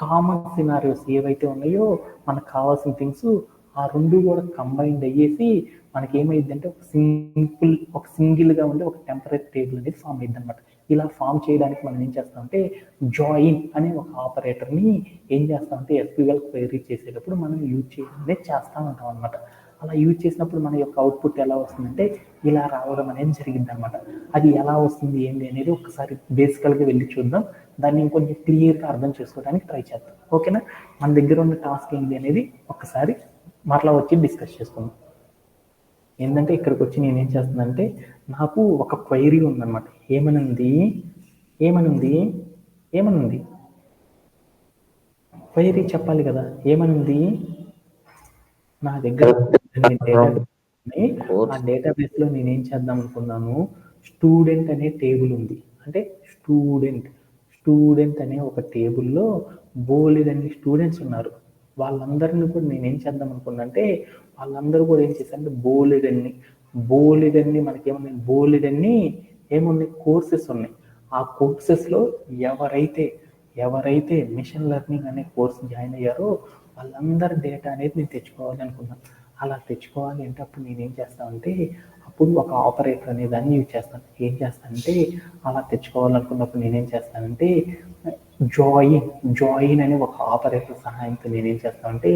A: కామన్ సినారియోస్ ఏవైతే ఉన్నాయో మనకు కావాల్సిన థింగ్స్ ఆ 2 కూడా కంబైన్డ్ అయ్యేసి మనకి ఏమైందంటే ఒక సింగిల్గా ఉండే ఒక టెంపరీ టేబుల్ అనేది ఫామ్ అయింది అనమాట. ఇలా ఫామ్ చేయడానికి మనం ఏం చేస్తామంటే జాయిన్ అనే ఒక ఆపరేటర్ని ఏం చేస్తామంటే ఎస్క్యూఎల్ క్వైరీ చేసేటప్పుడు మనం యూజ్ చేయడం అనేది చేస్తూ ఉంటాం అనమాట. అలా యూజ్ చేసినప్పుడు మన యొక్క అవుట్పుట్ ఎలా వస్తుందంటే ఇలా రావడం అనేది జరిగింది అనమాట. అది ఎలా వస్తుంది ఏంటి అనేది ఒకసారి బేసికల్గా వెళ్ళి చూద్దాం. దాన్ని ఇంకొంచెం క్లియర్గా అర్థం చేసుకోవడానికి ట్రై చేద్దాం. ఓకేనా? మన దగ్గర ఉన్న టాస్క్ ఏంటి అనేది ఒకసారి మరలా వచ్చి డిస్కస్ చేసుకుందాం. ఏంటంటే ఇక్కడికి వచ్చి నేనేం చేస్తున్నానంటే నాకు ఒక క్వైరీ ఉందన్నమాట. ఏమనుంది క్వైరీ చెప్పాలి కదా. ఏమనుంది, నా దగ్గర డేటాబేస్ ఉన్నాయి. ఆ డేటాబేస్లో నేనేం చేద్దాం అనుకున్నాను, స్టూడెంట్ అనే టేబుల్ ఉంది. అంటే స్టూడెంట్ అనే ఒక టేబుల్లో బోలెడన్ని స్టూడెంట్స్ ఉన్నారు. వాళ్ళందరినీ కూడా నేనేం చేద్దాం అనుకున్నా అంటే వాళ్ళందరూ కూడా ఏం చేశారంటే బోలెడన్ని మనకేమన్నా బోలెడన్ని ఏమున్నాయి కోర్సెస్ ఉన్నాయి. ఆ కోర్సెస్లో ఎవరైతే మిషన్ లెర్నింగ్ అనే కోర్స్ జాయిన్ అయ్యారో వాళ్ళందరి డేటా అనేది నేను తెచ్చుకోవాలి అనుకున్నాను. అలా తెచ్చుకోవాలి అంటే అప్పుడు నేనేం చేస్తానంటే అప్పుడు ఒక ఆపరేటర్ అనే దాన్ని యూజ్ చేస్తాను. ఏం చేస్తానంటే అలా తెచ్చుకోవాలనుకున్నప్పుడు నేనేం చేస్తానంటే జాయిన్ అనే ఒక ఆపరేటర్ సహాయంతో నేనేం చేస్తానంటే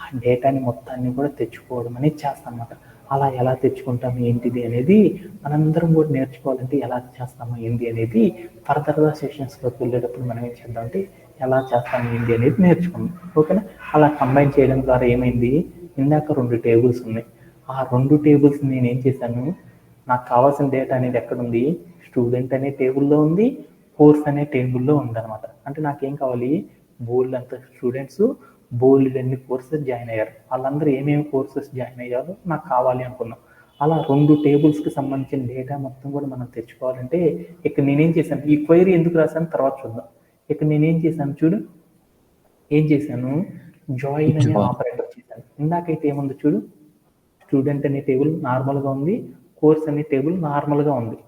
A: ఆ డేటాని మొత్తాన్ని కూడా తెచ్చుకోవడం అనేది చేస్తాను అన్నమాట. అలా ఎలా తెచ్చుకుంటాము ఏంటిది అనేది మనందరం కూడా నేర్చుకోవాలంటే ఎలా చేస్తాము ఏంటి అనేది ఫర్దర్గా సెషన్స్లోకి వెళ్ళేటప్పుడు మనం ఏం చేద్దామంటే ఎలా చేస్తాం ఏంటి అనేది నేర్చుకుందాం. ఓకేనా? అలా కంబైన్ చేయడం ద్వారా ఏమైంది, ఇందాక 2 టేబుల్స్ ఉన్నాయి. ఆ 2 టేబుల్స్ నేను ఏం చేశాను, నాకు కావాల్సిన డేటా అనేది ఎక్కడుంది, స్టూడెంట్ అనే టేబుల్లో ఉంది, కోర్స్ అనే టేబుల్లో ఉందన్నమాట. అంటే నాకేం కావాలి, బోల్డ్ అంత స్టూడెంట్స్ బోల్డ్ అన్ని కోర్సెస్ జాయిన్ అయ్యారు. వాళ్ళందరూ ఏమేమి కోర్సెస్ జాయిన్ అయ్యారో నాకు కావాలి అనుకున్నాం. అలా 2 టేబుల్స్కి సంబంధించిన డేటా మొత్తం కూడా మనం తెచ్చుకోవాలంటే ఇక్కడ నేనేం చేశాను, ఈ క్వైరీ ఎందుకు రాశాను తర్వాత చూద్దాం. ఇక్కడ నేనేం చేశాను చూడు, ఏం చేశాను, జాయిన్ అనే ఆపరేటర్ చేశాను. ఇందాకైతే ఏముంది చూడు, స్టూడెంట్ అనే టేబుల్ నార్మల్గా ఉంది, కోర్స్ అనే టేబుల్ నార్మల్గా ఉంది.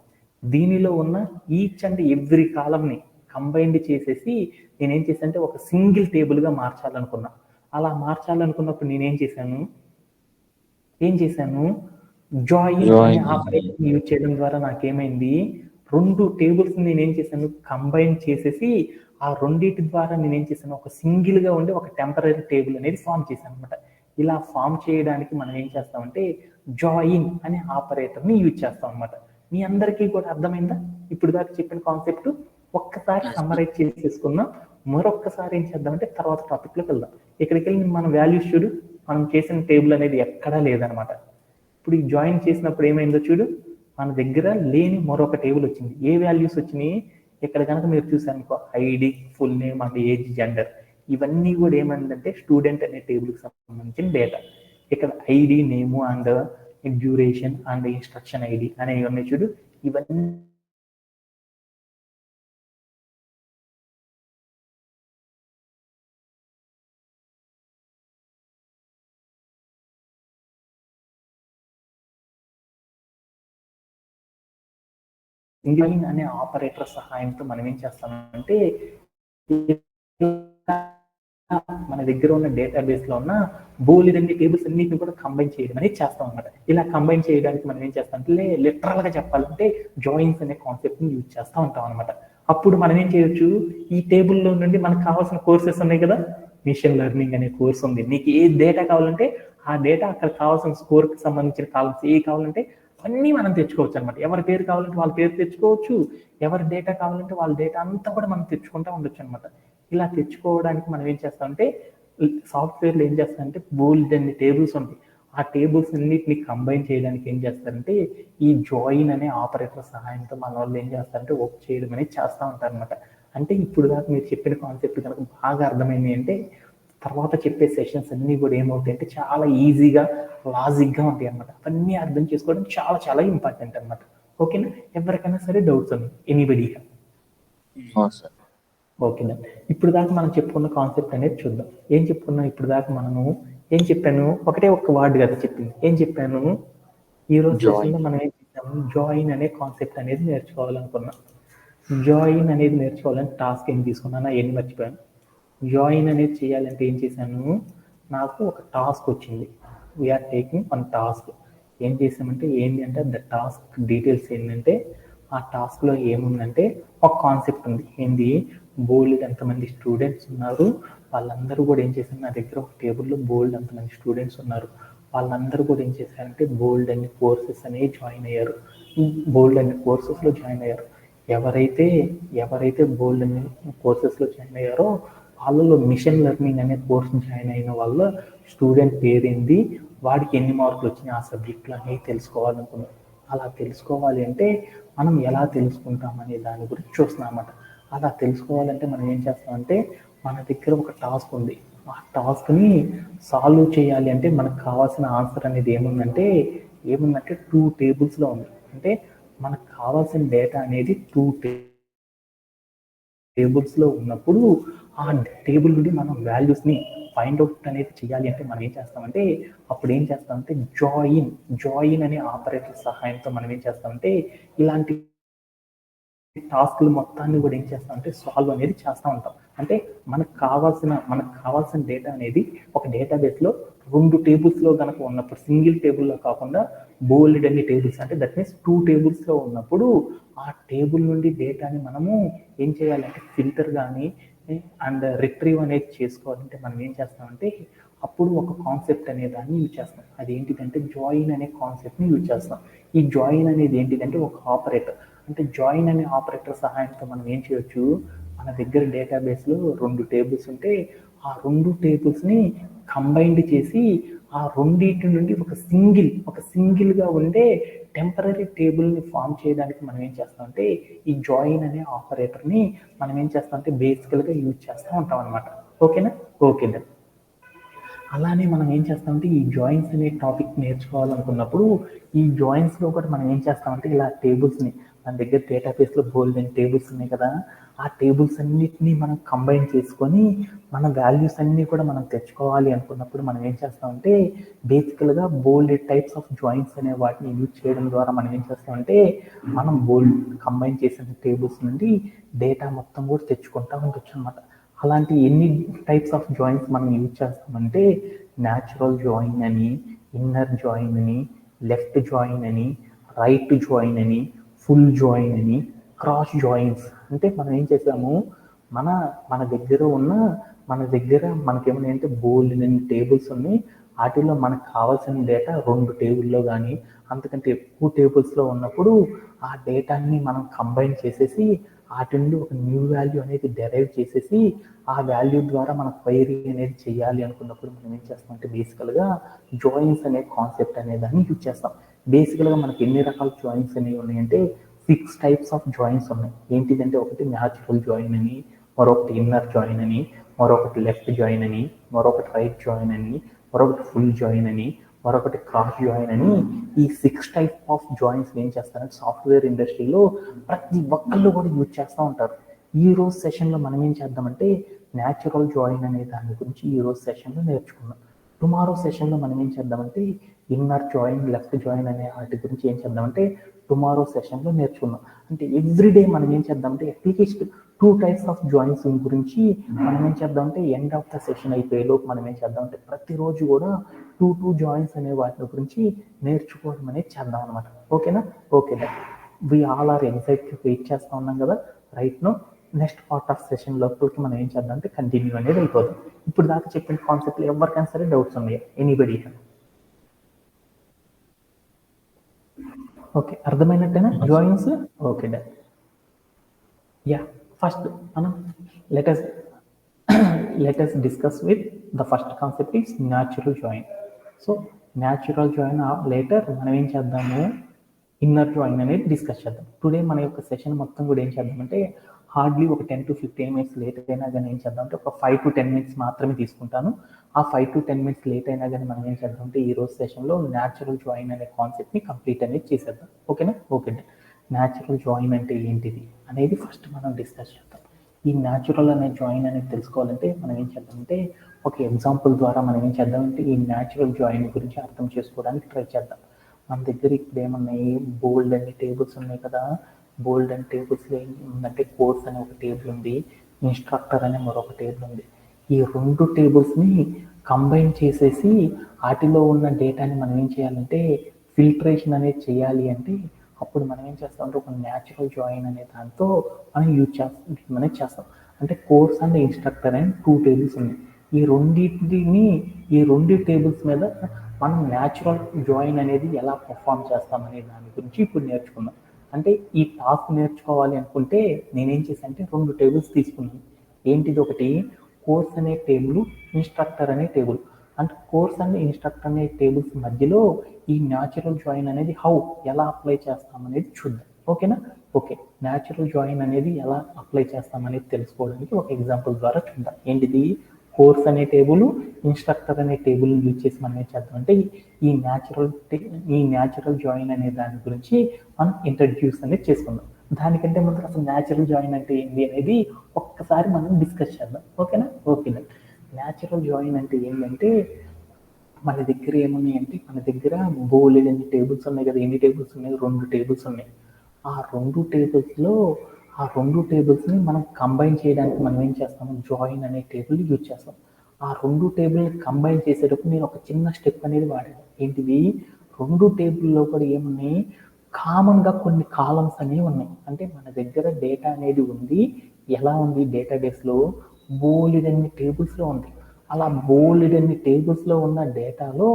A: దీనిలో ఉన్న ఈచ్ అండ్ ఎవ్రీ కాలంని కంబైన్డ్ చేసేసి నేనేం చేశాను అంటే ఒక సింగిల్ టేబుల్గా మార్చాలనుకున్నా. అలా మార్చాలనుకున్నప్పుడు నేనేం చేశాను, జాయిన్ అనే ఆపరేషన్ యూజ్ చేయడం ద్వారా నాకేమైంది, 2 టేబుల్స్ నేనేం చేశాను, కంబైన్ చేసేసి ఆ రెండింటి ద్వారా నేనేం చేశాను, ఒక సింగిల్గా ఉండి ఒక టెంపరీ టేబుల్ అనేది ఫామ్ చేశాను అనమాట. ఇలా ఫామ్ చేయడానికి మనం ఏం చేస్తామంటే జాయిన్ అనే ఆపరేటర్ని యూజ్ చేస్తాం అనమాట. మీ అందరికీ కూడా అర్థమైందా? ఇప్పుడు దాకా చెప్పిన కాన్సెప్ట్ ఒక్కసారి సమ్మరైజ్ చేసేసుకున్నాం. మరొక్కసారి ఏం చేద్దామంటే తర్వాత టాపిక్లోకి వెళ్దాం. ఇక్కడికి వెళ్ళి మనం వాల్యూస్ చూడు, మనం చేసిన టేబుల్ అనేది ఎక్కడా లేదనమాట. ఇప్పుడు ఈ జాయిన్ చేసినప్పుడు ఏమైందో చూడు, మన దగ్గర లేని మరొక టేబుల్ వచ్చింది. ఏ వాల్యూస్ వచ్చినాయి, ఇక్కడ కనుక మీరు చూసారనుకో, ID, full name and age, gender, ఇవన్నీ కూడా ఏమైందంటే స్టూడెంట్ అనే టేబుల్కి సంబంధించిన డేటా. ఇక్కడ ID, name and duration and instruction ID అనేవి ఉన్నాయి చూడు, ఇవన్నీ జాయిన్ అనే ఆపరేటర్ సహాయంతో మనం ఏం చేస్తామంటే మన దగ్గర ఉన్న డేటాబేస్ లో ఉన్న బోలెడన్ని టేబుల్స్ అన్నిటిని కూడా కంబైన్ చేయడం అనేది చేస్తాం అనమాట. ఇలా కంబైన్ చేయడానికి మనం ఏం చేస్తామంటే లిటరల్ గా చెప్పాలంటే జాయిన్స్ అనే కాన్సెప్ట్ ని యూజ్ చేస్తూ ఉంటాం అనమాట. అప్పుడు మనం ఏం చేయొచ్చు, ఈ టేబుల్లో నుండి మనకు కావాల్సిన కోర్సెస్ ఉన్నాయి కదా, మిషన్ లెర్నింగ్ అనే కోర్స్ ఉంది, నీకు ఏ డేటా కావాలంటే ఆ డేటా అక్కడ కావాల్సిన స్కోర్కి సంబంధించిన కాలమ్స్ ఏ కావాలంటే అన్నీ మనం తెచ్చుకోవచ్చు అనమాట. ఎవరి పేరు కావాలంటే వాళ్ళ పేరు తెచ్చుకోవచ్చు, ఎవరి డేటా కావాలంటే వాళ్ళ డేటా అంతా కూడా మనం తెచ్చుకుంటూ ఉండొచ్చు అనమాట. ఇలా తెచ్చుకోవడానికి మనం ఏం చేస్తామంటే సాఫ్ట్వేర్లో ఏం చేస్తారంటే బోల్డ్ అన్ని టేబుల్స్ ఉంటాయి. ఆ టేబుల్స్ అన్నిటిని కంబైన్ చేయడానికి ఏం చేస్తారంటే ఈ జాయిన్ అనే ఆపరేటర్ సహాయంతో మన వాళ్ళు ఏం చేస్తారంటే వర్క్ చేయడం అనేది చేస్తూ ఉంటారు అనమాట. అంటే ఇప్పుడు దాకా మీరు చెప్పిన కాన్సెప్ట్ కనుక బాగా అర్థమైంది అంటే తర్వాత చెప్పే సెషన్స్ అన్నీ కూడా ఏమవుతాయి అంటే చాలా ఈజీగా లాజిక్గా ఉంటాయి అనమాట. అవన్నీ అర్థం చేసుకోవడం చాలా చాలా ఇంపార్టెంట్ అనమాట. ఓకేనా? ఎవరికైనా సరే డౌట్స్ ఉన్నాయి, ఎనీబడి? ఓకేనా? ఇప్పుడు దాకా మనం చెప్పుకున్న కాన్సెప్ట్ అనేది చూద్దాం. ఏం చెప్పుకున్నాం ఇప్పుడు దాకా మనము, ఏం చెప్పాను, ఒకటే ఒక్క వర్డ్ కదా చెప్పింది. ఏం చెప్పాను, ఈరోజు సెషన్లో మనం ఏం చెప్పాము, జాయిన్ అనే కాన్సెప్ట్ అనేది నేర్చుకోవాలనుకున్నాం. జాయిన్ అనేది నేర్చుకోవాలని టాస్క్ ఏం తీసుకున్నాను అవన్నీ మర్చిపోయాను. జాయిన్ అనేది చేయాలంటే ఏం చేశాను, నాకు ఒక టాస్క్ వచ్చింది. We're taking one task. ఏం చేసామంటే ఏంటి అంటే ద టాస్క్ డీటెయిల్స్ ఏంటంటే ఆ టాస్క్లో ఏముందంటే ఒక కాన్సెప్ట్ ఉంది. ఏంది, బోల్డ్ ఎంతమంది స్టూడెంట్స్ ఉన్నారు, వాళ్ళందరూ కూడా ఏం చేశారు, నా దగ్గర ఒక టేబుల్లో బోల్డ్ ఎంతమంది స్టూడెంట్స్ ఉన్నారు, వాళ్ళందరూ కూడా ఏం చేశారంటే బోల్డ్ అన్ని కోర్సెస్ అనేవి జాయిన్ అయ్యారు. బోల్డ్ అన్ని కోర్సెస్లో జాయిన్ అయ్యారు. ఎవరైతే బోల్డ్ అన్ని కోర్సెస్లో జాయిన్ అయ్యారో వాళ్ళలో మిషన్ లెర్నింగ్ అనే కోర్స్ జాయిన్ అయిన వాళ్ళ స్టూడెంట్ పేరేంది, వాడికి ఎన్ని మార్కులు వచ్చినాయి ఆ సబ్జెక్టులు అనేవి తెలుసుకోవాలనుకున్నాం. అలా తెలుసుకోవాలి అంటే మనం ఎలా తెలుసుకుంటాం అనే దాని గురించి చూస్తున్నాం అన్నమాట. అలా తెలుసుకోవాలంటే మనం ఏం చేస్తామంటే మన దగ్గర ఒక టాస్క్ ఉంది. ఆ టాస్క్ని సాల్వ్ చేయాలి అంటే మనకు కావాల్సిన ఆన్సర్ అనేది ఏముందంటే 2 టేబుల్స్లో ఉంది. అంటే మనకు కావాల్సిన డేటా అనేది 2 టేబుల్స్లో ఉన్నప్పుడు ఆ టేబుల్ నుండి మనం వాల్యూస్ని ఫైండ్ అవుట్ అనేది చేయాలి అంటే మనం ఏం చేస్తామంటే అప్పుడు ఏం చేస్తామంటే జాయిన్ అనే ఆపరేటర్ సహాయంతో మనం ఏం చేస్తామంటే ఇలాంటి టాస్క్లు మొత్తాన్ని కూడా ఏం చేస్తామంటే సాల్వ్ అనేది చేస్తూ ఉంటాం. అంటే మనకు కావాల్సిన డేటా అనేది ఒక డేటాబేస్లో 2 టేబుల్స్లో కనుక ఉన్నప్పుడు, సింగిల్ టేబుల్లో కాకుండా బోల్డ్ అన్ని టేబుల్స్, అంటే దట్ మీన్స్ 2 టేబుల్స్లో ఉన్నప్పుడు ఆ టేబుల్ నుండి డేటాని మనము ఏం చేయాలంటే ఫిల్టర్ కానీ అండ్ రిట్రీవ్ అనేది చేసుకోవాలంటే మనం ఏం చేస్తామంటే అప్పుడు ఒక కాన్సెప్ట్ అనే దాన్ని యూజ్ చేస్తాం. అది ఏంటిదంటే జాయిన్ అనే కాన్సెప్ట్ని యూజ్ చేస్తాం. ఈ జాయిన్ అనేది ఏంటిదంటే ఒక ఆపరేటర్. అంటే జాయిన్ అనే ఆపరేటర్ సహాయంతో మనం ఏం చేయొచ్చు, మన దగ్గర డేటాబేస్లో 2 టేబుల్స్ ఉంటే ఆ 2 టేబుల్స్ని కంబైన్డ్ చేసి ఆ రెండింటి నుండి ఒక సింగిల్గా ఉండే టెంపరీ టేబుల్ని ఫామ్ చేయడానికి మనం ఏం చేస్తామంటే ఈ జాయిన్ అనే ఆపరేటర్ని మనం ఏం చేస్తామంటే బేసికల్గా యూజ్ చేస్తూ ఉంటాం అనమాట. ఓకేనా? Okay then. అలానే మనం ఏం చేస్తామంటే ఈ జాయిన్స్ అనే టాపిక్ నేర్చుకోవాలనుకున్నప్పుడు ఈ జాయిన్స్లో కూడా మనం ఏం చేస్తామంటే ఇలా టేబుల్స్ని మన దగ్గర డేటాబేస్లో బోల్డెన్ టేబుల్స్ ఉన్నాయి కదా, ఆ టేబుల్స్ అన్నిటినీ మనం కంబైన్ చేసుకొని మన వాల్యూస్ అన్నీ కూడా మనం తెచ్చుకోవాలి అనుకున్నప్పుడు మనం ఏం చేస్తామంటే బేసికల్గా బోల్డ్ టైప్స్ ఆఫ్ జాయిన్స్ అనే వాటిని యూజ్ చేయడం ద్వారా మనం ఏం చేస్తామంటే మనం బోల్డ్ కంబైన్ చేసిన టేబుల్స్ నుండి డేటా మొత్తం కూడా తెచ్చుకుంటూ ఉండొచ్చు అనమాట. అలాంటి ఎన్ని టైప్స్ ఆఫ్ జాయిన్స్ మనం యూజ్ చేస్తామంటే న్యాచురల్ జాయిన్ అని, ఇన్నర్ జాయిన్ అని, లెఫ్ట్ జాయిన్ అని, రైట్ జాయిన్ అని, ఫుల్ జాయిన్ అని, క్రాస్ జాయిన్స్. అంటే మనం ఏం చేసాము, మన మన దగ్గర ఉన్న మనకేమైనా అంటే బోల్డ్ అని టేబుల్స్ ఉన్నాయి, వాటిల్లో మనకు కావాల్సిన డేటా 2 టేబుల్లో కానీ అంతకంటే ఎక్కువ టేబుల్స్లో ఉన్నప్పుడు ఆ డేటాని మనం కంబైన్ చేసేసి వాటి నుండి ఒక న్యూ వాల్యూ అనేది డెరైవ్ చేసేసి ఆ వాల్యూ ద్వారా మన క్వైరీ అనేది చేయాలి అనుకున్నప్పుడు మనం ఏం చేస్తామంటే బేసికల్గా జాయిన్స్ అనే కాన్సెప్ట్ అనే దాన్ని యూజ్ చేస్తాం. బేసికల్గా మనకి ఎన్ని రకాల జాయిన్స్ అనేవి ఉన్నాయంటే 6 టైప్స్ ఆఫ్ జాయిన్స్ ఉన్నాయి. ఏంటిదంటే ఒకటి న్యాచురల్ జాయిన్ అని, మరొకటి ఇన్నర్ జాయిన్ అని, మరొకటి లెఫ్ట్ జాయిన్ అని, మరొకటి రైట్ జాయిన్ అని, మరొకటి ఫుల్ జాయిన్ అని, మరొకటి క్రాస్ జాయిన్ అని. ఈ 6 టైప్ ఆఫ్ జాయిన్స్ ఏం చేస్తారంటే సాఫ్ట్వేర్ ఇండస్ట్రీలో ప్రతి ఒక్కళ్ళు కూడా యూజ్ చేస్తూ ఉంటారు. ఈ రోజు సెషన్లో మనం ఏం చేద్దామంటే న్యాచురల్ జాయిన్ అనే దాని గురించి ఈ రోజు సెషన్లో నేర్చుకుందాం. టుమారో సెషన్లో మనం ఏం చేద్దామంటే ఇన్నర్ జాయిన్, లెఫ్ట్ జాయిన్ అనే వాటి గురించి ఏం చేద్దామంటే టుమారో సెషన్లో నేర్చుకుందాం. అంటే ఎవ్రీడే మనం ఏం చేద్దామంటే అట్లీస్ట్ 2 టైప్స్ ఆఫ్ జాయిన్స్ గురించి మనం ఏం చేద్దామంటే ఎండ్ ఆఫ్ ద సెషన్ అయిపోయేలోపు మనం ఏం చేద్దామంటే ప్రతిరోజు కూడా 2 జాయిన్స్ అనే వాటి గురించి నేర్చుకోవడం అనేది చేద్దాం అనమాట. ఓకేనా? Okay that we all are ఎగ్జైట్గా వెయిట్ చేస్తూ ఉన్నాం కదా. Right no next part of session లోపలికి మనం ఏం చేద్దాం అంటే కంటిన్యూ అనేది అయిపోతుంది. ఇప్పుడు దాకా చెప్పిన కాన్సెప్ట్లో ఎవరికైనా సరే డౌట్స్ ఉన్నాయా? ఎనీబడి? ఓకే, అర్థమైనట్టేనా joins? Okay done. Yeah, first మనం let's let's discuss with the first concept is natural join. So natural join later మనం ఏం చేద్దాము, ఇన్నర్ జాయిన్ అనేది డిస్కస్ చేద్దాం. టుడే మన యొక్క సెషన్ మొత్తం కూడా ఏం చేద్దామంటే హార్డ్లీ ఒక 10 to 15 minutes లేట్ అయినా కానీ ఏం చేద్దామంటే ఒక 5 to 10 minutes మాత్రమే తీసుకుంటాను. ఆ 5 to 10 minutes లేట్ అయినా కానీ మనం ఏం చేద్దామంటే ఈ రోజు సెషన్లో న్యాచురల్ జాయిన్ అనే కాన్సెప్ట్ని కంప్లీట్ అనేది చేసేద్దాం. ఓకేనా? ఓకే. న్యాచురల్ జాయిన్ అంటే ఏంటిది అనేది ఫస్ట్ మనం డిస్కస్ చేద్దాం. ఈ న్యాచురల్ అనే జాయిన్ అనేది తెలుసుకోవాలంటే మనం ఏం చేద్దామంటే ఒక ఎగ్జాంపుల్ ద్వారా మనం ఏం చేద్దామంటే ఈ న్యాచురల్ జాయిన్ గురించి అర్థం చేసుకోవడానికి ట్రై చేద్దాం. మన దగ్గర ఇప్పుడు ఏమున్నాయి, బోల్డ్ అనే టేబుల్స్ ఉన్నాయి కదా. బోల్డ్ అండ్ టేబుల్స్లో ఏంటంటే కోర్స్ అనే ఒక టేబుల్ ఉంది, ఇన్స్ట్రక్టర్ అనే మరొక టేబుల్ ఉంది. ఈ 2 టేబుల్స్ని కంబైన్ చేసేసి వాటిలో ఉన్న డేటాని మనం ఏం చేయాలంటే ఫిల్టరేషన్ అనేది చేయాలి అంటే అప్పుడు మనం ఏం చేస్తామంటే ఒక న్యాచురల్ జాయిన్ అనే దాంతో మనం చేస్తాం. అంటే కోర్స్ అండ్ ఇన్స్ట్రక్టర్ అని 2 టేబుల్స్ ఉన్నాయి. ఈ రెండు టేబుల్స్ మీద మనం న్యాచురల్ జాయిన్ అనేది ఎలా పర్ఫామ్ చేస్తామనే దాని గురించి ఇప్పుడు నేర్చుకుందాం. అంటే ఈ టాస్క్ నేర్చుకోవాలి అనుకుంటే నేనేం చేశాను అంటే 2 టేబుల్స్ తీసుకున్నాను. ఏంటిది, ఒకటి కోర్స్ అనే టేబుల్, ఇన్స్ట్రక్టర్ అనే టేబుల్. అంటే కోర్స్ అండ్ ఇన్స్ట్రక్టర్ అనే టేబుల్స్ మధ్యలో ఈ న్యాచురల్ జాయిన్ అనేది ఎలా అప్లై చేస్తామనేది చూద్దాం. ఓకేనా? ఓకే. న్యాచురల్ జాయిన్ అనేది ఎలా అప్లై చేస్తామనేది తెలుసుకోవడానికి ఒక ఎగ్జాంపుల్ ద్వారా చూద్దాం. ఏంటిది, కోర్స్ అనే టేబుల్, ఇన్స్ట్రక్టర్ అనే టేబుల్ని యూజ్ చేసి మనం ఏం చేద్దామంటే ఈ న్యాచురల్ జాయిన్ అనే దాని గురించి మనం ఇంట్రడ్యూస్ అనేది చేసుకుందాం. దానికంటే ముందు అసలు న్యాచురల్ జాయిన్ అంటే ఏంటి అనేది ఒక్కసారి మనం డిస్కస్ చేద్దాం. ఓకేనా? ఓకే. న్యాచురల్ జాయిన్ అంటే ఏంటంటే మన దగ్గర ఏమున్నాయంటే మన దగ్గర బోలెడ్ ఎన్ని టేబుల్స్ ఉన్నాయి కదా. ఎన్ని టేబుల్స్ ఉన్నాయి? 2 టేబుల్స్ ఉన్నాయి. ఆ 2 టేబుల్స్లో ఆ 2 టేబుల్స్ని మనం కంబైన్ చేయడానికి మనం ఏం చేస్తాము, జాయిన్ అనే టేబుల్ యూజ్ చేస్తాం. ఆ 2 టేబుల్ని కంబైన్ చేసేటప్పుడు నేను ఒక చిన్న స్టెప్ అనేది వాడాను. ఏంటిది, 2 టేబుల్లో కూడా ఏమున్నాయి, కామన్గా కొన్ని కాలమ్స్ అనేవి ఉన్నాయి. అంటే మన దగ్గర డేటా అనేది ఉంది. ఎలా ఉంది, డేటాబేస్లో బోలెడ్ అన్ని టేబుల్స్లో ఉంది. అలా బోల్డ్ అన్ని టేబుల్స్లో ఉన్న డేటాలో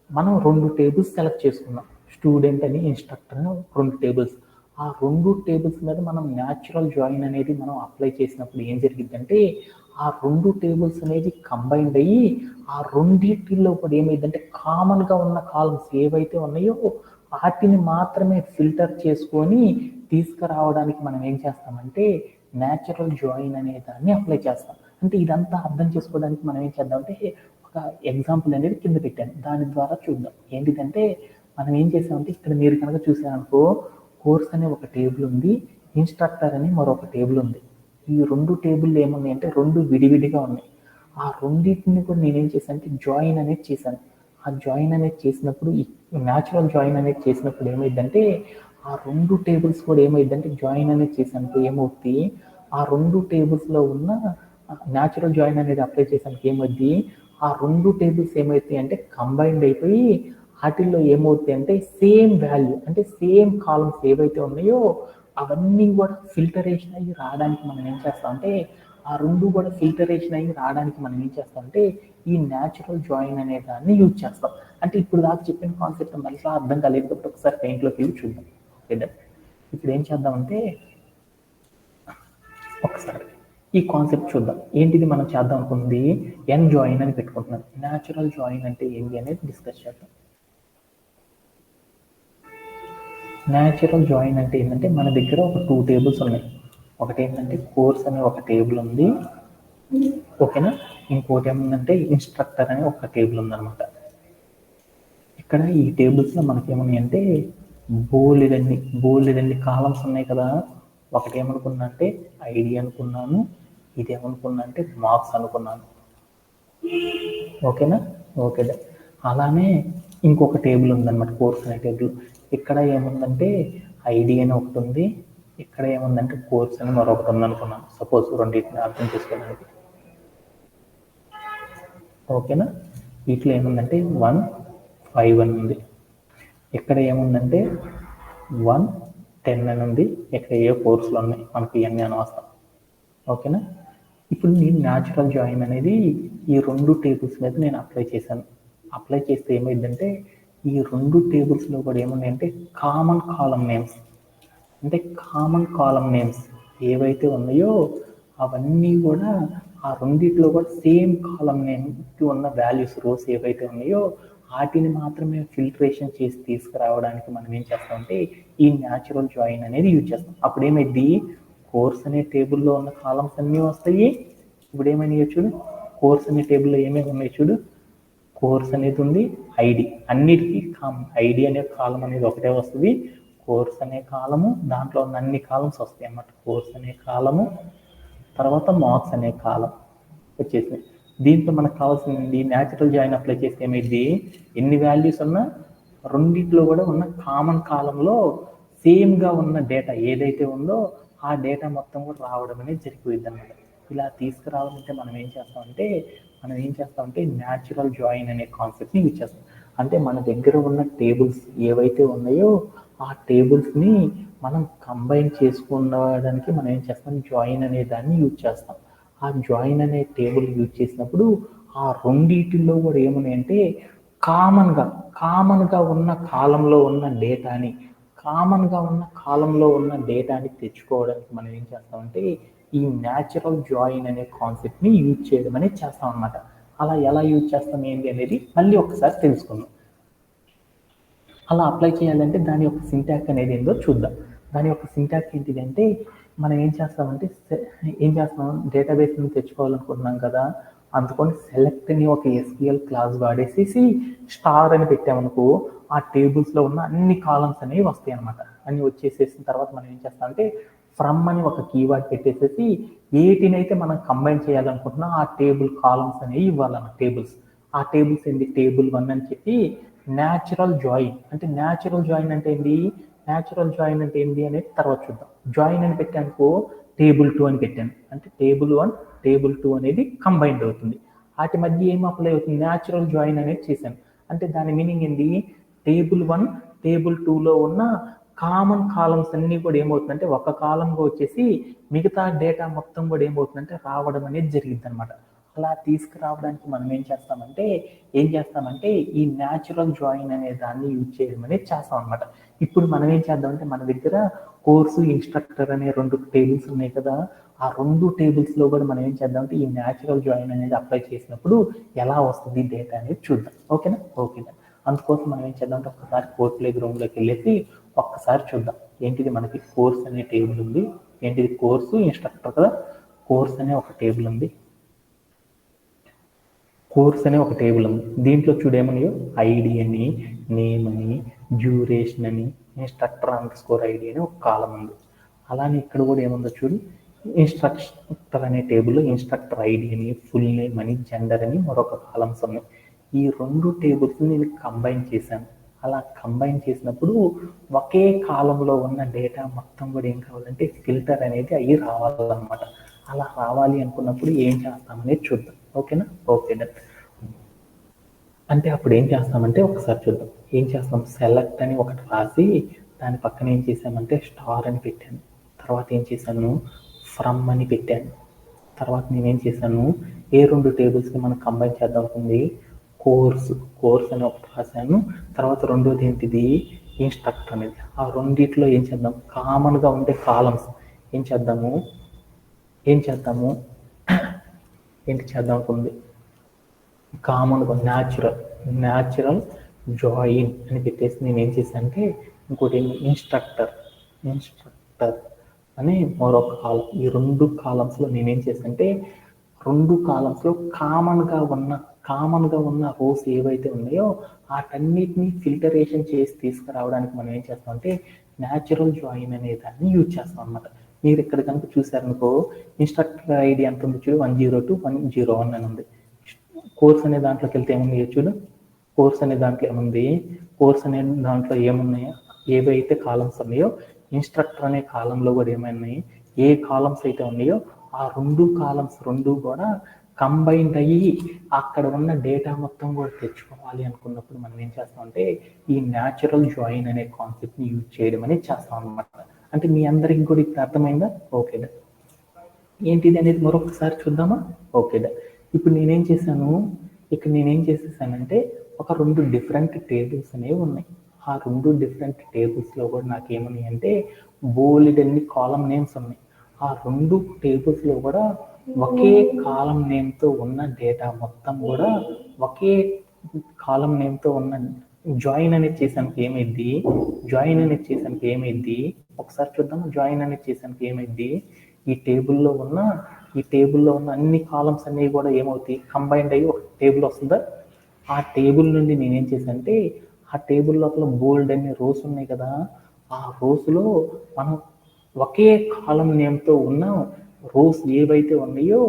A: మనం 2 టేబుల్స్ సెలెక్ట్ చేసుకున్నాం. స్టూడెంట్ అని, ఇన్స్ట్రక్టర్ అని 2 టేబుల్స్. ఆ 2 టేబుల్స్ మీద మనం న్యాచురల్ జాయిన్ అనేది మనం అప్లై చేసినప్పుడు ఏం జరిగిద్దంటే ఆ 2 టేబుల్స్ అనేది కంబైన్డ్ అయ్యి ఆ రెండిటిలో కూడా ఏమైందంటే కామన్గా ఉన్న కాలమ్స్ ఏవైతే ఉన్నాయో వాటిని మాత్రమే ఫిల్టర్ చేసుకొని తీసుకురావడానికి మనం ఏం చేస్తామంటే న్యాచురల్ జాయిన్ అనే దాన్ని అప్లై చేస్తాం. అంటే ఇదంతా అర్థం చేసుకోవడానికి మనం ఏం చేద్దామంటే ఒక ఎగ్జాంపుల్ అనేది కింద పెట్టాను, దాని ద్వారా చూద్దాం. ఏంటిదంటే మనం ఏం చేసామంటే ఇక్కడ మీరు కనుక చూసారనుకో కోర్స్ అనే ఒక టేబుల్ ఉంది, ఇన్స్ట్రక్టర్ అని మరొక టేబుల్ ఉంది. ఈ 2 టేబుల్లు ఏమున్నాయి అంటే 2 విడివిడిగా ఉన్నాయి. ఆ రెండింటిని కూడా నేనేం చేశాను అంటే జాయిన్ అనేది చేశాను. ఆ జాయిన్ అనేది చేసినప్పుడు ఈ న్యాచురల్ జాయిన్ అనేది చేసినప్పుడు ఏమైందంటే ఆ 2 టేబుల్స్ కూడా ఏమైందంటే జాయిన్ అనేది చేశాను ఏమవుతుంది, ఆ 2 టేబుల్స్లో ఉన్న న్యాచురల్ జాయిన్ అనేది అప్లై చేశాను ఏమవుద్ది, ఆ 2 టేబుల్స్ ఏమవుతాయి అంటే కంబైన్డ్ అయిపోయి వాటిల్లో ఏమవుతాయి అంటే సేమ్ వాల్యూ అంటే సేమ్ కాలమ్స్ ఏవైతే ఉన్నాయో అవన్నీ కూడా ఫిల్టరేషన్ అయ్యి రావడానికి మనం ఏం చేస్తామంటే ఆ 2 కూడా ఫిల్టరేషన్ అయ్యి రావడానికి మనం ఏం చేస్తామంటే ఈ న్యాచురల్ జాయిన్ అనే దాన్ని యూజ్ చేస్తాం. అంటే ఇప్పుడు దాకా చెప్పిన కాన్సెప్ట్ మళ్ళీ అర్థం కాలేదు కాబట్టి ఒకసారి పెయింట్లోకి వెళ్ళి చూద్దాం. ఓకే, ఇప్పుడు ఏం చేద్దామంటే ఒకసారి ఈ కాన్సెప్ట్ చూద్దాం. ఏంటిది మనం చేద్దాం అనుకుంది, ఎన్ జాయిన్ అని పెట్టుకుంటున్నాం. న్యాచురల్ జాయిన్ అంటే ఏంటి అనేది డిస్కస్ చేద్దాం. న్యాచురల్ జాయిన్ అంటే ఏంటంటే మన దగ్గర ఒక 2 టేబుల్స్ ఉన్నాయి. ఒకటి ఏంటంటే కోర్స్ అనే ఒక టేబుల్ ఉంది, ఓకేనా. ఇంకోటి ఏముందంటే ఇన్స్ట్రక్టర్ అనే ఒక టేబుల్ ఉందన్నమాట. ఇక్కడ ఈ టేబుల్స్లో మనకేమున్నాయి అంటే బోలెడన్ని కాలమ్స్ ఉన్నాయి కదా. ఒకటి ఏమనుకున్నా అంటే ఐడి అనుకున్నాను, ఇది ఏమనుకున్నా అంటే మార్క్స్ అనుకున్నాను, ఓకేనా. ఓకే, అలానే ఇంకొక టేబుల్ ఉందన్నమాట కోర్స్ అనే టేబుల్. ఇక్కడ ఏముందంటే ఐడి అని ఒకటి ఉంది, ఇక్కడ ఏముందంటే కోర్స్ అని మరొకటి ఉందనుకున్నాను. సపోజ్ రెండింటిని అర్థం చేసుకోవడానికి, ఓకేనా. వీటిలో ఏముందంటే 1, 5 అని ఉంది. ఇక్కడ ఏముందంటే 1, 10 అని ఉంది. ఇక్కడ ఏ కోర్సులు ఉన్నాయి మనకి ఇవన్నీ అనవసరం, ఓకేనా. ఇప్పుడు నేను న్యాచురల్ జాయిన్ అనేది ఈ 2 టేబుల్స్ మీద నేను అప్లై చేశాను. అప్లై చేస్తే ఏమైందంటే ఈ 2 టేబుల్స్లో కూడా ఏమున్నాయంటే కామన్ కాలం నేమ్స్, అంటే కామన్ కాలం నేమ్స్ ఏవైతే ఉన్నాయో అవన్నీ కూడా ఆ రెండిట్లో కూడా సేమ్ కాలం నేమ్కి ఉన్న వాల్యూస్ రోస్ ఏవైతే ఉన్నాయో వాటిని మాత్రమే ఫిల్టరేషన్ చేసి తీసుకురావడానికి మనం ఏం చేస్తామంటే ఈ న్యాచురల్ జాయిన్ అనేది యూజ్ చేస్తాం. అప్పుడు ఏమైంది, కోర్స్ అనే టేబుల్లో ఉన్న కాలమ్స్ అన్నీ వస్తాయి. ఇప్పుడు ఏమైనా చూడు, కోర్స్ అనే టేబుల్లో ఏమేమి ఉన్నాయి చూడు, కోర్స్ అనేది ఉంది, ఐడి, అన్నిటికీ ఐడి అనే కాలం అనేది ఒకటే వస్తుంది. కోర్స్ అనే కాలము, దాంట్లో ఉన్న అన్ని కాలమ్స్ వస్తాయి అన్నమాట. కోర్స్ అనే కాలము, తర్వాత మార్క్స్ అనే కాలం వచ్చేసింది. దీంట్లో మనకు కావాల్సింది న్యాచురల్ జాయిన్ అప్లై చేస్తే ఏమైంది, ఎన్ని వాల్యూస్ ఉన్నా రెండింటిలో కూడా ఉన్న కామన్ కాలంలో సేమ్గా ఉన్న డేటా ఏదైతే ఉందో ఆ డేటా మొత్తం కూడా రావడం అనేది జరిగిపోయింది అన్నమాట. ఇలా తీసుకురావాలంటే మనం ఏం చేస్తామంటే న్యాచురల్ జాయిన్ అనే కాన్సెప్ట్ని యూజ్ చేస్తాం. అంటే మన దగ్గర ఉన్న టేబుల్స్ ఏవైతే ఉన్నాయో ఆ టేబుల్స్ని మనం కంబైన్ చేసుకోవడానికి మనం ఏం చేస్తాం, జాయిన్ అనే దాన్ని యూజ్ చేస్తాం. ఆ జాయిన్ అనే టేబుల్ యూజ్ చేసినప్పుడు ఆ రెండింటిలో కూడా ఏమున్నాయంటే కామన్గా ఉన్న కాలంలో ఉన్న డేటాని తెచ్చుకోవడానికి మనం ఏం చేస్తామంటే ఈ న్యాచురల్ జాయిన్ అనే కాన్సెప్ట్ని యూజ్ చేయడం అనేది చేస్తాం అన్నమాట. అలా ఎలా యూజ్ చేస్తాం ఏంటి అనేది మళ్ళీ ఒకసారి తెలుసుకుందాం. అలా అప్లై చేయాలంటే దాని యొక్క సింటాక్ అనేది ఏందో చూద్దాం. దాని యొక్క సింటాక్ ఏంటిది అంటే మనం ఏం చేస్తాం, డేటాబేస్ నుంచి తెచ్చుకోవాలనుకుంటున్నాం కదా, అందుకని సెలెక్ట్ అని ఒక ఎస్క్యూఎల్ క్లాస్ వాడేసేసి స్టార్ అని పెట్టామనుకో ఆ టేబుల్స్లో ఉన్న అన్ని కాలమ్స్ అనేవి వస్తాయి అనమాట. అన్ని వచ్చేసేసిన తర్వాత మనం ఏం చేస్తామంటే ఫ్రమ్ అని ఒక కీవర్డ్ పెట్టేసేసి ఏటినైతే మనం కంబైన్ చేయాలనుకుంటున్నాం ఆ టేబుల్ కాలమ్స్ అనేవి ఇవ్వాలన్నమాట. ఆ టేబుల్స్ ఏంటి, టేబుల్ 1 అని చెప్పి న్యాచురల్ జాయిన్ అంటే ఏంటి అనేది తర్వాత చూద్దాం. జాయిన్ అని పెట్టానుకో టేబుల్ 2 అని పెట్టాను అంటే టేబుల్ 1 టేబుల్ 2 అనేది కంబైన్డ్ అవుతుంది. వాటి మధ్య ఏం అప్లై అవుతుంది, న్యాచురల్ జాయిన్ అనేది చేశాను. అంటే దాని మీనింగ్ ఏంటి, టేబుల్ 1 టేబుల్ 2లో ఉన్న కామన్ కాలమ్స్ అన్నీ కూడా ఏమవుతుందంటే ఒక కాలంగా వచ్చేసి మిగతా డేటా మొత్తం కూడా ఏమవుతుందంటే రావడం అనేది జరిగింది అనమాట. అలా తీసుకురావడానికి మనం ఏం చేస్తామంటే ఈ న్యాచురల్ జాయిన్ అనే దాన్ని యూజ్ చేయడం అనేది చేస్తాం అనమాట. ఇప్పుడు మనం ఏం చేద్దామంటే మన దగ్గర కోర్సు, ఇన్స్ట్రక్టర్ అనే 2 టేబుల్స్ ఉన్నాయి కదా, ఆ 2 టేబుల్స్లో కూడా మనం ఏం చేద్దామంటే ఈ న్యాచురల్ జాయిన్ అనేది అప్లై చేసినప్పుడు ఎలా వస్తుంది డేటా అనేది చూద్దాం. ఓకేనా? ఓకేనా. అందుకోసం మనం ఏం చేద్దామంటే ఒక్కసారి కోడ్ ప్లే గ్రౌండ్లోకి వెళ్ళేసి ఒక్కసారి చూద్దాం. ఏంటిది, మనకి కోర్స్ అనే టేబుల్ ఉంది. ఏంటిది, కోర్సు, ఇన్స్ట్రక్టర్ కదా. కోర్స్ అనే ఒక టేబుల్ ఉంది. కోర్స్ అనే ఒక టేబుల్ ఉంది. దీంట్లో చూడేమన్నాయో ఐడి అని, నేమ్ అని, డ్యూరేషన్ అని, ఇన్స్ట్రక్టర్ అండర్స్కోర్ ఐడి అని ఒక కాలం ఉంది. అలానే ఇక్కడ కూడా ఏముందో చూడు, ఇన్స్ట్రక్టర్ అనే టేబుల్లో ఇన్స్ట్రక్టర్ ఐడి అని, ఫుల్ నేమ్ అని, జెండర్ అని మరొక కాలమ్స్ ఉన్నాయి. ఈ 2 టేబుల్స్ నేను కంబైన్ చేశాను. అలా కంబైన్ చేసినప్పుడు ఒకే కాలంలో ఉన్న డేటా మొత్తం కూడా ఏం కావాలంటే ఫిల్టర్ అనేది అయ్యి రావాలన్నమాట. అలా రావాలి అనుకున్నప్పుడు ఏం చేస్తామనేది చూద్దాం. ఓకేనా? ఓకేనా. అంటే అప్పుడు ఏం చేస్తామంటే ఒకసారి చూద్దాం. ఏం చేస్తాం, సెలెక్ట్ అని ఒకటి రాసి దాని పక్కన ఏం చేసామంటే స్టార్ అని పెట్టాను. తర్వాత ఏం చేశాను, ఫ్రమ్ అని పెట్టాను. తర్వాత నేనేం చేశాను, ఏ 2 టేబుల్స్కి మనం కంబైన్ చేద్దాం అనుకుంది, కోర్స్ అని ఒకటి రాశాను. తర్వాత రెండోది ఏంటిది, ఇన్స్ట్రక్టర్ అనేది. ఆ రెండిట్లో ఏం చేద్దాం, కామన్గా ఉండే కాలమ్స్ ఏం చేద్దాము ఏంటి చేద్దాం అనుకుంది, కామన్గా న్యాచురల్ జాయిన్ అని పెట్టేసి నేను ఏం చేశాను అంటే ఇంకోటి ఇన్స్ట్రక్టర్ అని మరొక కాలం. ఈ 2 కాలమ్స్లో నేనేం చేశాను అంటే 2 కాలమ్స్లో కామన్గా ఉన్న రోస్ ఏవైతే ఉన్నాయో వాటన్నిటిని ఫిల్టరేషన్ చేసి తీసుకురావడానికి మనం ఏం చేస్తామంటే న్యాచురల్ జాయిన్ అనే దాన్ని యూజ్ చేస్తాం అనమాట. మీరు ఇక్కడ కనుక చూసారనుకో, ఇన్స్ట్రక్టర్ ఐడి ఎంత ఉంది చూడు, 102 101 అని ఉంది. కోర్స్ అనే దాంట్లోకి వెళ్తే ఏముంది చూడు, కోర్స్ అనే దాంట్లో ఏమున్నాయో, ఏవైతే కాలమ్స్ ఉన్నాయో ఇన్స్ట్రక్టర్ అనే కాలంలో కూడా ఏమైనాయి, ఏ కాలమ్స్ అయితే ఉన్నాయో ఆ 2 కాలమ్స్ కూడా కంబైన్డ్ అయ్యి అక్కడ ఉన్న డేటా మొత్తం కూడా తెచ్చుకోవాలి అనుకున్నప్పుడు మనం ఏం చేస్తామంటే ఈ న్యాచురల్ జాయిన్ అనే కాన్సెప్ట్ని యూజ్ చేయడం అనేది చేస్తాం అనమాట. అంటే మీ అందరికి కూడా ఇప్పుడు అర్థమైందా? ఓకేదా. ఏంటిది అనేది మరొకసారి చూద్దామా? ఓకేదా. ఇప్పుడు నేనేం చేసేసానంటే ఒక 2 డిఫరెంట్ టేబుల్స్ అనేవి ఉన్నాయి. ఆ 2 డిఫరెంట్ టేబుల్స్లో కూడా నాకు ఏమున్నాయి అంటే బోల్డ్ అన్ని కాలం నేమ్స్ ఉన్నాయి. ఆ 2 టేబుల్స్లో కూడా ఒకే కాలం నేమ్తో ఉన్న డేటా మొత్తం కూడా ఒకే కాలం నేమ్తో ఉన్న జాయిన్ అనేది చేసానికి ఏమైంది ఒకసారి చూద్దాం. జాయిన్ అనేది చేసానికి ఏమైంది, ఈ టేబుల్లో ఉన్న అన్ని కాలమ్స్ అన్నీ కూడా ఏమవుతాయి, కంబైన్డ్ అయ్యి ఒక టేబుల్ వస్తుందా. ఆ టేబుల్ నుండి నేనేం చేశానంటే ఆ టేబుల్ లోపల బోల్డ్ అన్ని రోస్ ఉన్నాయి కదా, ఆ రోస్లో మనం ఒకే కాలం నేమ్తో ఉన్న రోస్ ఏవైతే ఉన్నాయో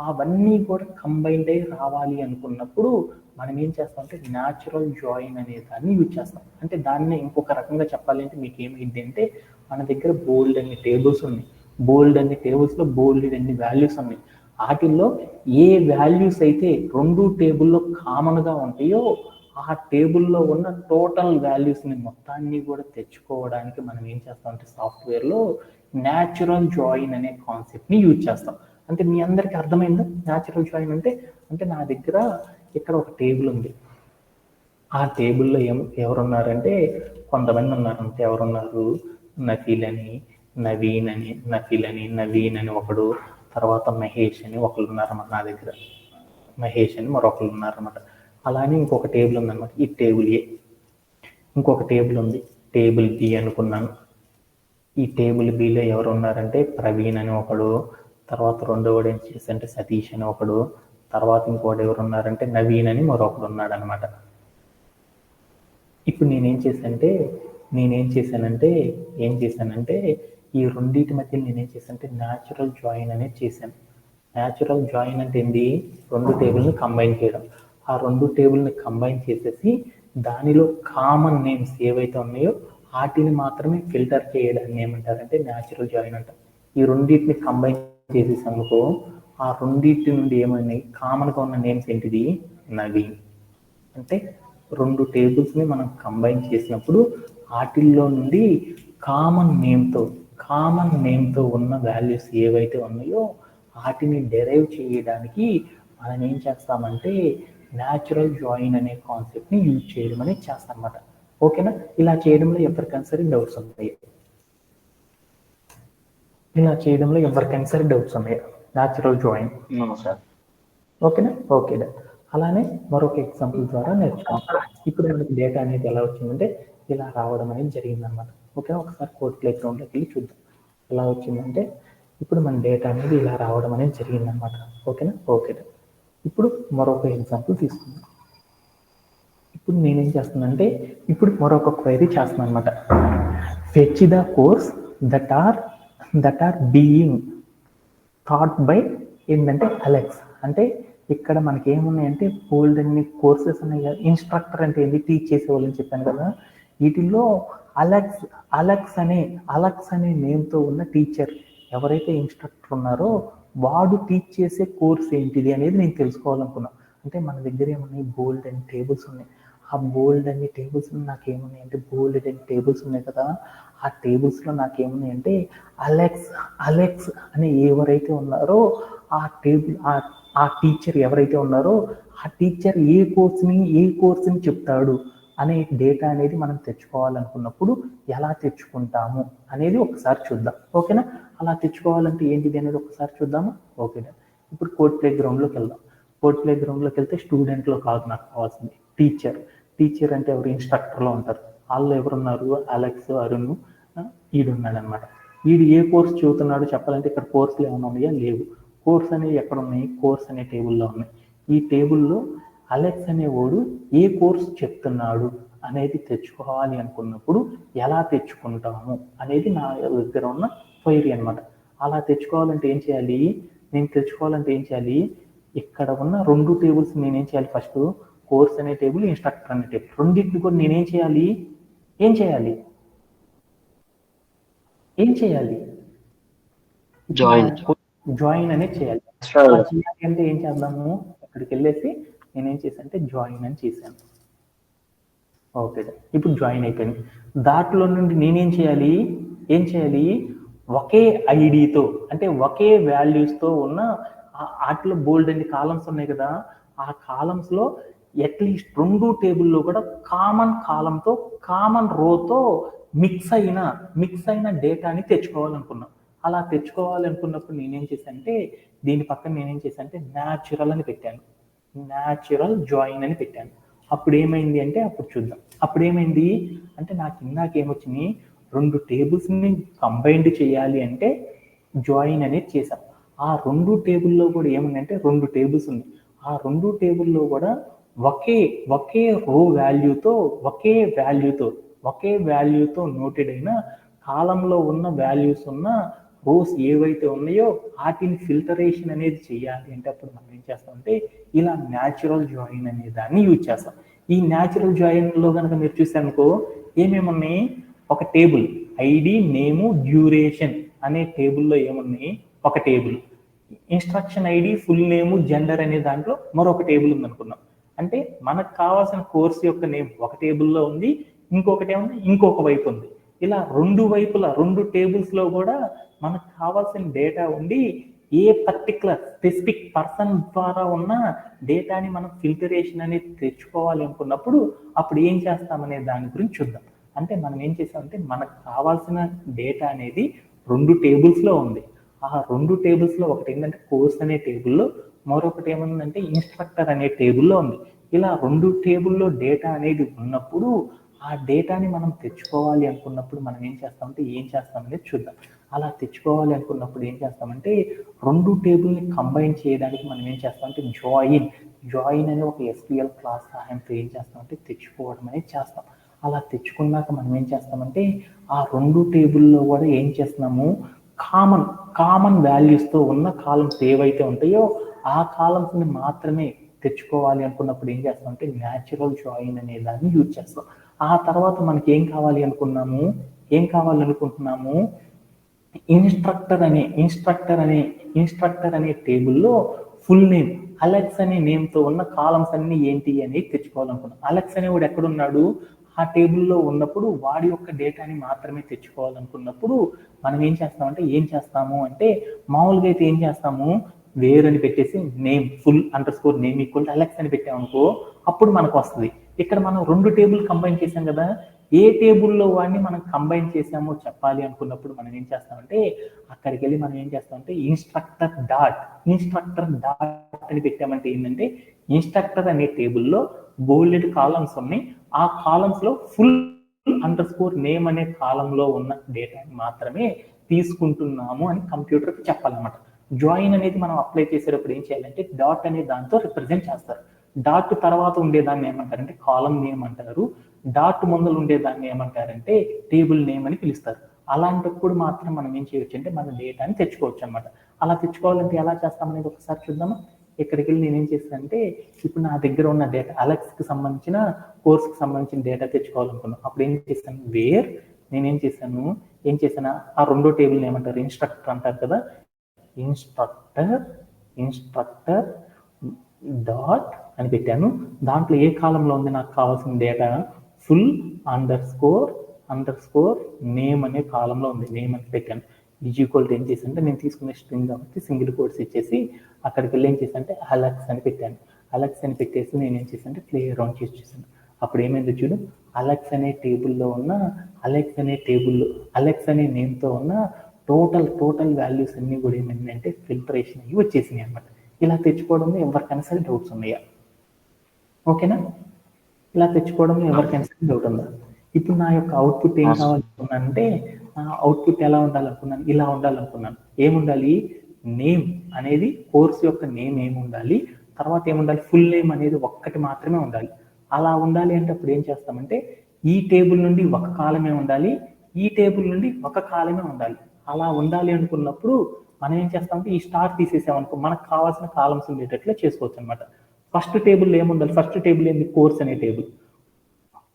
A: అవన్నీ కూడా కంబైన్డ్ అయ్యి రావాలి అనుకున్నప్పుడు మనం ఏం చేస్తామంటే న్యాచురల్ జాయిన్ అనే దాన్ని యూజ్ చేస్తాం. అంటే దాన్ని ఇంకొక రకంగా చెప్పాలి అంటే మీకు ఏమైంది అంటే మన దగ్గర బోల్డ్ అన్ని టేబుల్స్ ఉన్నాయి. బోల్డ్ అన్ని టేబుల్స్లో బోల్డ్ అన్ని వాల్యూస్ ఉన్నాయి. వాటిల్లో ఏ వాల్యూస్ అయితే 2 టేబుల్లో కామన్గా ఉంటాయో ఆ టేబుల్లో ఉన్న టోటల్ వాల్యూస్ని మొత్తాన్ని కూడా తెచ్చుకోవడానికి మనం ఏం చేస్తామంటే సాఫ్ట్వేర్లో న్యాచురల్ జాయిన్ అనే కాన్సెప్ట్ని యూజ్ చేస్తాం. అంటే మీ అందరికీ అర్థమైందా న్యాచురల్ జాయిన్ అంటే? అంటే నా దగ్గర ఇక్కడ ఒక టేబుల్ ఉంది. ఆ టేబుల్లో ఎవరున్నారంటే కొంతమంది ఉన్నారు. అంటే ఎవరున్నారు, నఫీల్ అని, నవీన్ అని ఒకడు, తర్వాత మహేష్ అని ఒకళ్ళు ఉన్నారన్నమాట. నా దగ్గర మహేష్ అని మరొకళ్ళు ఉన్నారన్నమాట. అలానే ఇంకొక టేబుల్ ఉందన్నమాట, ఈ టేబుల్ ఏ. ఇంకొక టేబుల్ ఉంది, టేబుల్ బి అనుకున్నాను. ఈ టేబుల్ బిలో ఎవరు ఉన్నారంటే ప్రవీణ్ అని ఒకడు, తర్వాత రెండోవాడు ఏం చేశారంటే సతీష్ అని ఒకడు, తర్వాత ఇంకోటి ఎవరు ఉన్నారంటే నవీన్ అని మరొకడు ఉన్నాడు అనమాట. ఇప్పుడు నేనేం చేశానంటే ఈ రెండింటి మధ్య నేనేం చేశానంటే న్యాచురల్ జాయిన్ అనేది చేశాను. న్యాచురల్ జాయిన్ అంటే ఏంటి, 2 టేబుల్ని కంబైన్ చేయడం. ఆ 2 టేబుల్ని కంబైన్ చేసేసి దానిలో కామన్ నేమ్స్ ఏవైతే ఉన్నాయో వాటిని మాత్రమే ఫిల్టర్ చేయడాన్ని ఏమంటారంటే న్యాచురల్ జాయిన్ అంటారు. ఈ రెండింటిని కంబైన్ చేసేసామనుకో ఆ రెండింటి నుండి ఏమైనాయి, కామన్గా ఉన్న నేమ్స్ ఏంటిది, నవీన్. అంటే 2 టేబుల్స్ని మనం కంబైన్ చేసినప్పుడు వాటిల్లో నుండి కామన్ నేమ్తో ఉన్న వాల్యూస్ ఏవైతే ఉన్నాయో వాటిని డెరైవ్ చేయడానికి మనం ఏం చేస్తామంటే న్యాచురల్ జాయిన్ అనే కాన్సెప్ట్ని యూజ్ చేయడం అనేది చేస్తాం అన్నమాట. ఓకేనా? ఇలా చేయడంలో ఎవరికైనా సరే డౌట్స్ ఉంటాయి. Natural join. ఓకేనా? ఓకే. అలానే మరొక ఎగ్జాంపుల్ ద్వారా నేర్చుకుంటాం. ఇప్పుడు మనకి డేటా అనేది ఎలా వచ్చిందంటే ఇలా రావడం అనేది జరిగిందనమాట. ఓకేనా? ఒకసారి కోడ్ ప్లే గ్రౌండ్లోకి వెళ్ళి చూద్దాం. ఎలా వచ్చిందంటే ఇప్పుడు మన డేటా అనేది ఇలా రావడం అనేది జరిగిందనమాట. ఓకేనా? ఓకే. ఇప్పుడు మరొక ఎగ్జాంపుల్ తీసుకుందాం. ఇప్పుడు నేనేం చేస్తున్నానంటే ఇప్పుడు మరొక క్వైరీ చేస్తున్నాను అనమాట. Fetch the course that are being thought by ఏంటంటే అలెక్స్. అంటే ఇక్కడ మనకి ఏమున్నాయంటే బోల్డ్ అన్ని కోర్సెస్ ఉన్నాయి కదా. ఇన్స్ట్రక్టర్ అంటే ఏంటి? టీచ్ చేసేవాళ్ళని చెప్పాను కదా. వీటిల్లో అలెక్స్ అనే నేమ్తో ఉన్న టీచర్ ఎవరైతే ఇన్స్ట్రక్టర్ ఉన్నారో వాడు టీచ్ చేసే కోర్స్ ఏంటిది అనేది నేను తెలుసుకోవాలనుకున్నా. అంటే మన దగ్గర ఏమున్నాయి? బోల్డ్ అండ్ టేబుల్స్ ఉన్నాయి. ఆ బోల్డ్ అన్ని టేబుల్స్ నాకేమున్నాయి అంటే బోల్డ్ అండ్ టేబుల్స్ ఉన్నాయి కదా. ఆ టేబుల్స్లో నాకేమున్నాయి అంటే అలెక్స్ అనే ఎవరైతే ఉన్నారో ఆ టేబుల్ ఆ టీచర్ ఎవరైతే ఉన్నారో ఆ టీచర్ ఏ కోర్స్ని చెప్తాడు అనే డేటా అనేది మనం తెచ్చుకోవాలనుకున్నప్పుడు ఎలా తెచ్చుకుంటాము అనేది ఒకసారి చూద్దాం. ఓకేనా? అలా తెచ్చుకోవాలంటే ఏంటిది అనేది ఒకసారి చూద్దామా? ఓకేనా? ఇప్పుడు కోడ్ ప్లే గ్రౌండ్లోకి వెళ్దాం. కోడ్ ప్లే గ్రౌండ్లోకి వెళ్తే స్టూడెంట్లో కాదు నాకు కావాల్సింది, టీచర్ అంటే ఎవరు? ఇన్స్ట్రక్టర్లో ఉంటారు. వాళ్ళు ఎవరున్నారు? అలెక్స్, అరుణ్, ఈడున్నాడు అనమాట. వీడు ఏ కోర్స్ చదువుతున్నాడు చెప్పాలంటే ఇక్కడ కోర్సులు ఏమైనా ఉన్నాయా? లేవు. కోర్స్ అనేవి ఎక్కడ ఉన్నాయి? కోర్స్ అనే టేబుల్లో ఉన్నాయి. ఈ టేబుల్లో అలెక్స్ అనేవాడు ఏ కోర్స్ చెప్తున్నాడు అనేది తెచ్చుకోవాలి అనుకున్నప్పుడు ఎలా తెచ్చుకుంటాము అనేది నా దగ్గర ఉన్న క్వైరీ అనమాట. అలా తెచ్చుకోవాలంటే ఏం చేయాలి? ఇక్కడ ఉన్న రెండు టేబుల్స్ నేనేం చేయాలి? ఫస్ట్ కోర్స్ అనే టేబుల్, ఇన్స్ట్రక్టర్ అనే టేబుల్ రెండింటిని కూడా నేనేం చేయాలి? జాయిన్ అనేది చేయాలి. అలా చేయాలి అంటే ఏం చేద్దాము? అక్కడికి వెళ్ళేసి నేనేం చేశానంటే జాయిన్ అని చేశాను. ఓకే, ఇప్పుడు జాయిన్ అయిపోయింది. దాంట్లో నుండి నేనేం చేయాలి? ఒకే ఐడితో అంటే ఒకే వాల్యూస్తో ఉన్న వాటిలో బోల్డ్ అన్ని కాలమ్స్ ఉన్నాయి కదా. ఆ కాలమ్స్లో అట్లీస్ట్ రెండు టేబుల్లో కూడా కామన్ కాలంతో కామన్ రోతో మిక్స్ అయిన డేటాని తెచ్చుకోవాలనుకున్నాం. అలా తెచ్చుకోవాలనుకున్నప్పుడు నేనేం చేశానంటే దీని పక్కన నేనేం చేశానంటే న్యాచురల్ అని పెట్టాను. న్యాచురల్ జాయిన్ అని పెట్టాను. అప్పుడు ఏమైంది అంటే అప్పుడు చూద్దాం. అప్పుడు ఏమైంది అంటే నాకు ఇందాకేమొచ్చినాయి? రెండు టేబుల్స్ని కంబైన్డ్ చేయాలి అంటే జాయిన్ అనేది చేశాం. ఆ రెండు టేబుల్లో కూడా ఏముందంటే రెండు టేబుల్స్ ఉన్నాయి. ఆ రెండు టేబుల్లో కూడా ఒకే రో వాల్యూతో ఒకే వాల్యూతో నోటెడ్ అయిన కాలంలో ఉన్న వాల్యూస్ ఉన్న రోస్ ఏవైతే ఉన్నాయో వాటిని ఫిల్టరేషన్ అనేది చేయాలి అంటే అప్పుడు మనం ఏం చేస్తామంటే ఇలా న్యాచురల్ జాయిన్ అనే దాన్ని యూజ్ చేస్తాం. ఈ న్యాచురల్ జాయిన్లో కనుక మీరు చూసారనుకో ఏమేమి ఉన్నాయి? ఒక టేబుల్ ఐడి, నేము, డ్యూరేషన్ అనే టేబుల్లో ఏమున్నాయి? ఒక table. Instruction ID, full name, gender అనే దాంట్లో మరొక టేబుల్ ఉందనుకున్నాం. అంటే మనకు కావాల్సిన కోర్స్ యొక్క నేమ్ ఒక టేబుల్లో ఉంది, ఇంకొకటి ఏమన్నా ఇంకొక వైపు ఉంది. ఇలా రెండు వైపులా రెండు టేబుల్స్లో కూడా మనకు కావాల్సిన డేటా ఉండి ఏ పర్టికులర్ స్పెసిఫిక్ పర్సన్ ద్వారా ఉన్న డేటాని మనం ఫిల్టరేషన్ అనేది తెచ్చుకోవాలి అనుకున్నప్పుడు అప్పుడు ఏం చేస్తామనే దాని గురించి చూద్దాం. అంటే మనం ఏం చేసామంటే మనకు కావాల్సిన డేటా అనేది రెండు టేబుల్స్లో ఉంది. ఆ రెండు టేబుల్స్లో ఒకటి ఏంటంటే కోర్స్ అనే టేబుల్లో, మరొకటి ఏముందంటే ఇన్స్ట్రక్టర్ అనే టేబుల్లో ఉంది. ఇలా రెండు టేబుల్లో డేటా అనేది ఉన్నప్పుడు ఆ డేటాని మనం తెచ్చుకోవాలి అనుకున్నప్పుడు మనం ఏం చేస్తామనేది చూద్దాం. అలా తెచ్చుకోవాలి అనుకున్నప్పుడు ఏం చేస్తామంటే రెండు టేబుల్ని కంబైన్ చేయడానికి మనం ఏం చేస్తామంటే జాయిన్ అనే ఒక SQL క్లాస్ సహాయంతో ఏం చేస్తామంటే తెచ్చుకోవడం అనేది చేస్తాం. అలా తెచ్చుకున్నాక మనం ఏం చేస్తామంటే ఆ రెండు టేబుల్లో కూడా ఏం చేస్తున్నాము? కామన్ వాల్యూస్తో ఉన్న కాలమ్స్ ఏవైతే ఉంటాయో ఆ కాలమ్స్ని మాత్రమే తెచ్చుకోవాలి అనుకున్నప్పుడు ఏం చేస్తామంటే న్యాచురల్ జాయిన్ అనే దాన్ని యూజ్ చేస్తాం. ఆ తర్వాత మనకి ఏం కావాలనుకుంటున్నాము? ఇన్స్ట్రక్టర్ అనే టేబుల్లో ఫుల్ నేమ్ అలెక్స్ అనే నేమ్తో ఉన్న కాలమ్స్ అన్ని ఏంటి అనేది తెచ్చుకోవాలనుకున్నాం. అలెక్స్ అనేవాడు ఎక్కడున్నాడు? ఆ టేబుల్లో ఉన్నప్పుడు వాడి యొక్క డేటాని మాత్రమే తెచ్చుకోవాలనుకున్నప్పుడు మనం ఏం చేస్తాము అంటే మామూలుగా అయితే ఏం చేస్తాము? వేర్ అని పెట్టేసి name full under score name equal to Alex అని పెట్టామనుకో అప్పుడు మనకు వస్తుంది. ఇక్కడ మనం 2 టేబుల్ కంబైన్ చేసాం కదా, ఏ టేబుల్లో వాడిని మనం కంబైన్ చేసామో చెప్పాలి అనుకున్నప్పుడు మనం ఏం చేస్తామంటే అక్కడికి వెళ్ళి మనం ఏం చేస్తామంటే ఇన్స్ట్రక్టర్ డాట్ అని పెట్టామంటే ఏంటంటే ఇన్స్ట్రక్టర్ అనే టేబుల్లో బోల్డెడ్ కాలమ్స్ ఉన్నాయి. ఆ కాలమ్స్ లో ఫుల్ అండర్ స్కోర్ నేమ్ అనే కాలంలో ఉన్న డేటాని మాత్రమే తీసుకుంటున్నాము అని కంప్యూటర్కి చెప్పాలన్నమాట. జాయిన్ అనేది మనం అప్లై చేసేటప్పుడు ఏం చేయాలంటే డాట్ అనే దాంతో రిప్రజెంట్ చేస్తారు. డాట్ తర్వాత ఉండేదాన్ని ఏమంటారంటే కాలం నేమ్ అంటారు. డాట్ ముందలు ఉండేదాన్ని ఏమంటారంటే టేబుల్ నేమ్ అని పిలుస్తారు. అలాంటప్పుడు మాత్రం మనం ఏం చేయొచ్చు అంటే మన డేటాని తెచ్చుకోవచ్చు అనమాట. అలా తెచ్చుకోవాలంటే ఎలా చేస్తామనేది ఒకసారి చూద్దామా. ఇక్కడికి వెళ్ళి నేనేం చేస్తానంటే ఇప్పుడు నా దగ్గర ఉన్న డేటా అలెక్స్కి సంబంధించిన కోర్స్కి సంబంధించిన డేటా తెచ్చుకోవాలనుకున్నాను. అప్పుడు ఏం చేస్తాను వేర్ నేనేం చేశాను ఆ 2వ టేబుల్ ఏమంటారు ఇన్స్ట్రక్టర్ అంటారు కదా, ఇన్స్ట్రక్టర్ డాట్ అని పెట్టాను. దాంట్లో ఏ కాలంలో ఉంది నాకు కావాల్సిన data full under score name అనే కాలంలో ఉంది, నేమ్ అని పెట్టాను. ఈజ్ ఈక్వల్ టు ఏం చేశానంటే నేను తీసుకునే స్ట్రింగ్ కాబట్టి సింగిల్ కోట్స్ ఇచ్చేసి అక్కడికి వెళ్ళి ఏం చేశానంటే అలెక్స్ అని పెట్టాను. అలెక్స్ అని పెట్టేసి నేను ఏం చేశానంటే ప్లే అరౌండ్ చేసి చూసాను. అప్పుడు ఏమైందో చూడు, అలెక్స్ అనే టేబుల్లో ఉన్న అలెక్స్ అనే నేమ్తో ఉన్న టోటల్ వాల్యూస్ అన్ని కూడా ఏమైందంటే ఫిల్టరేషన్ అయ్యి వచ్చేసినాయి అనమాట. ఇలా తెచ్చుకోవడంలో ఎవరికైనా సరే డౌట్స్ ఉన్నాయా? ఓకేనా? ఇలా తెచ్చుకోవడంలో ఎవరికైనా సరే డౌట్ ఉందా? ఇప్పుడు నా యొక్క అవుట్పుట్ ఏం కావాలనుకున్నానంటే అవుట్పుట్ ఎలా ఉండాలనుకున్నాను, ఇలా ఉండాలనుకున్నాను. ఏముండాలి, నేమ్ అనేది కోర్స్ యొక్క నేమ్ ఏముండాలి, తర్వాత ఏముండాలి ఫుల్ నేమ్ అనేది ఒక్కటి మాత్రమే ఉండాలి. అలా ఉండాలి అంటే అప్పుడు ఏం చేస్తామంటే ఈ టేబుల్ నుండి ఒక కాలమే ఉండాలి, ఈ టేబుల్ నుండి ఒక కాలమే ఉండాలి. అలా ఉండాలి అనుకున్నప్పుడు మనం ఏం చేస్తామంటే ఈ స్టార్ తీసేసామనుకో మనకు కావాల్సిన కాలమ్స్ ఉండేటట్లే చేసుకోవచ్చు అనమాట. ఫస్ట్ టేబుల్ ఏముండాలి, ఫస్ట్ టేబుల్ ఏంది కోర్స్ అనే టేబుల్,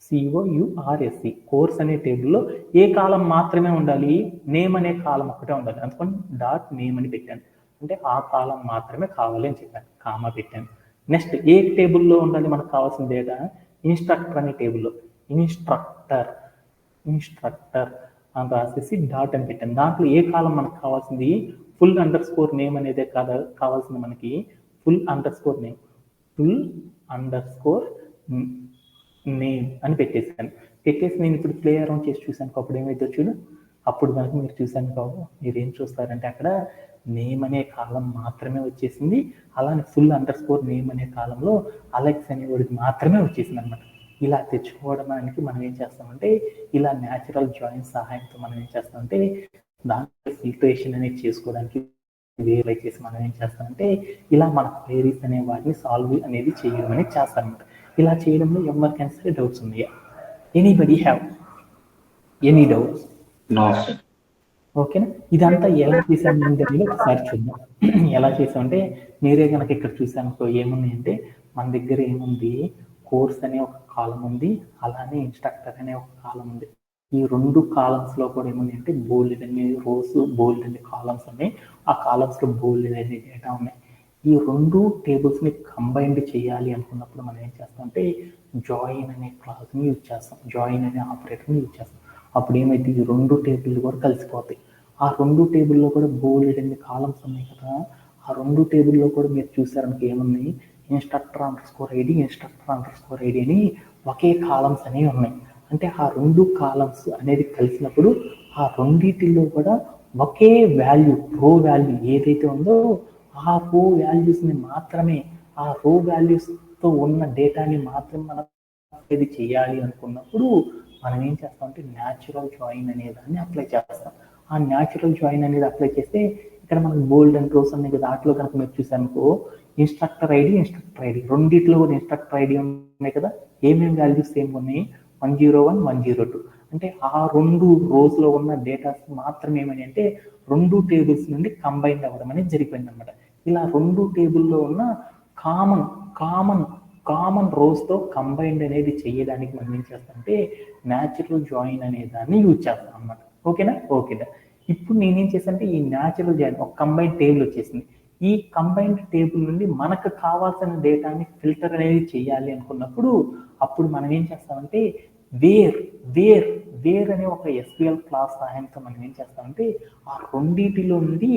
A: COURSE కోర్స్ అనే టేబుల్లో ఏ కాలం మాత్రమే ఉండాలి, నేమ్ అనే కాలం ఒకటే ఉండాలి. అందుకని డాట్ నేమ్ అని పెట్టాను, అంటే ఆ కాలం మాత్రమే కావాలి అని చెప్పాను, కామా పెట్టాను. నెక్స్ట్ ఏ టేబుల్లో ఉండాలి మనకు కావాల్సిన డేటా, ఇన్స్ట్రక్టర్ అనే టేబుల్లో ఇన్స్ట్రక్టర్ అని రాసేసి డాట్ అని పెట్టాను. దాంట్లో ఏ కాలం మనకు కావాల్సింది ఫుల్ అండర్ స్కోర్ నేమ్ అనేది కావాల్సింది మనకి ఫుల్ అండర్ స్కోర్ నేమ్ అని పెట్టేసాను. పెట్టేసి నేను ఇప్పుడు ప్లే అరౌండ్ చేసి చూసాను అప్పుడు ఏమైతే చూడు, అప్పుడు కనుక మీరు చూసాను కావు మీరు ఏం చూస్తారంటే అక్కడ నేమ్ అనే కాలం మాత్రమే వచ్చేసింది. అలానే ఫుల్ అండర్ స్కోర్ నేమ్ అనే కాలంలో అలెక్స్ అనేవాడికి మాత్రమే వచ్చేసింది అనమాట. ఇలా తెచ్చుకోవడానికి మనం ఏం చేస్తామంటే ఇలా న్యాచురల్ జాయిన్ సహాయంతో మనం ఏం చేస్తామంటే దాంట్లో ఫిల్టరేషన్ అనేది చేసుకోవడానికి వేరే చేసి మనం ఏం చేస్తామంటే ఇలా మన క్వెరీస్ అనే వాటిని సాల్వ్ అనేది చేయడం అనేది చేస్తారనమాట. ఇలా చేయడంలో ఎవరికైనా సరే డౌట్స్ ఉన్నాయా? Anybody have any doubts? ఓకేనా? ఇదంతా ఎలా చేసామంటే ఒకసారి చూద్దాం. ఎలా చేసామంటే మీరే కనుక ఇక్కడ చూసానుకో ఏమున్నాయంటే మన దగ్గర ఏముంది, కోర్స్ అనే ఒక కాలం ఉంది, అలానే ఇన్స్ట్రక్టర్ అనే ఒక కాలం ఉంది. ఈ 2 కాలమ్స్లో కూడా ఏముంది అంటే బోల్డ్ అనే రోస్, బోల్డ్ అనే కాలమ్స్ ఉన్నాయి. ఆ కాలమ్స్లో బోల్డ్ అనే డేటా ఉన్నాయి. ఈ 2 టేబుల్స్ని కంబైన్డ్ చేయాలి అనుకున్నప్పుడు మనం ఏం చేస్తామంటే జాయిన్ అనే క్లాస్ని యూజ్ చేస్తాం, జాయిన్ అనే ఆపరేటర్ని యూజ్ చేస్తాం. అప్పుడు ఏమైతే ఈ 2 టేబుల్లు కూడా కలిసిపోతాయి. ఆ 2 టేబుల్లో కూడా బోల్డ్ అనే కాలమ్స్ ఉన్నాయి కదా, ఆ 2 టేబుల్లో కూడా మీరు చూసారనుకో ఏమున్నాయి, ఇన్స్ట్రక్టర్ అండర్ స్కోర్ ఐడి అని ఒకే కాలమ్స్ అనేవి ఉన్నాయి. అంటే ఆ 2 కాలమ్స్ అనేది కలిసినప్పుడు ఆ రెండింటిలో కూడా ఒకే వాల్యూ, రో వాల్యూ ఏదైతే ఉందో ఆ రో వాల్యూస్ని మాత్రమే, ఆ రో వాల్యూస్తో ఉన్న డేటాని మాత్రమే మనం ఇది చేయాలి అనుకున్నప్పుడు మనం ఏం చేస్తామంటే న్యాచురల్ జాయిన్ అనే దాన్ని అప్లై చేస్తాం. ఆ న్యాచురల్ జాయిన్ అనేది అప్లై చేస్తే ఇక్కడ మనకు బోల్డ్ అండ్ రోస్ ఉన్నాయి కదా, దాంట్లో కనుక మీరు చూసానుకో ఇన్స్ట్రక్టర్ ఐడి రెండిట్లో కూడా ఇన్స్ట్రక్టర్ ఐడి ఉన్నాయి కదా, ఏమేమి వాల్యూస్ ఏమి ఉన్నాయి 101, 102. అంటే ఆ 2 రోస్లో ఉన్న డేటాస్ మాత్రం ఏమని అంటే 2 టేబుల్స్ నుండి కంబైన్ అవ్వడం అనేది జరిగిపోయింది అనమాట. ఇలా 2 టేబుల్లో ఉన్న కామన్ రోస్తో కంబైన్డ్ అనేది చేయడానికి మనం ఏం చేస్తామంటే న్యాచురల్ జాయిన్ అనే దాన్ని యూజ్ చేస్తాం అనమాట. ఓకేనా? ఓకేనా. ఇప్పుడు నేనేం చేశానంటే ఈ న్యాచురల్ జాయిన్ ఒక కంబైన్డ్ టేబుల్ వచ్చేసింది. ఈ కంబైన్డ్ టేబుల్ నుండి మనకు కావాల్సిన డేటాని ఫిల్టర్ అనేది చేయాలి అనుకున్నప్పుడు అప్పుడు మనం ఏం చేస్తామంటే వేర్ వేర్ అనే ఒక SQL క్లాస్ సహాయంతో మనం ఏం చేస్తామంటే ఆ రెండింటిలో నుండి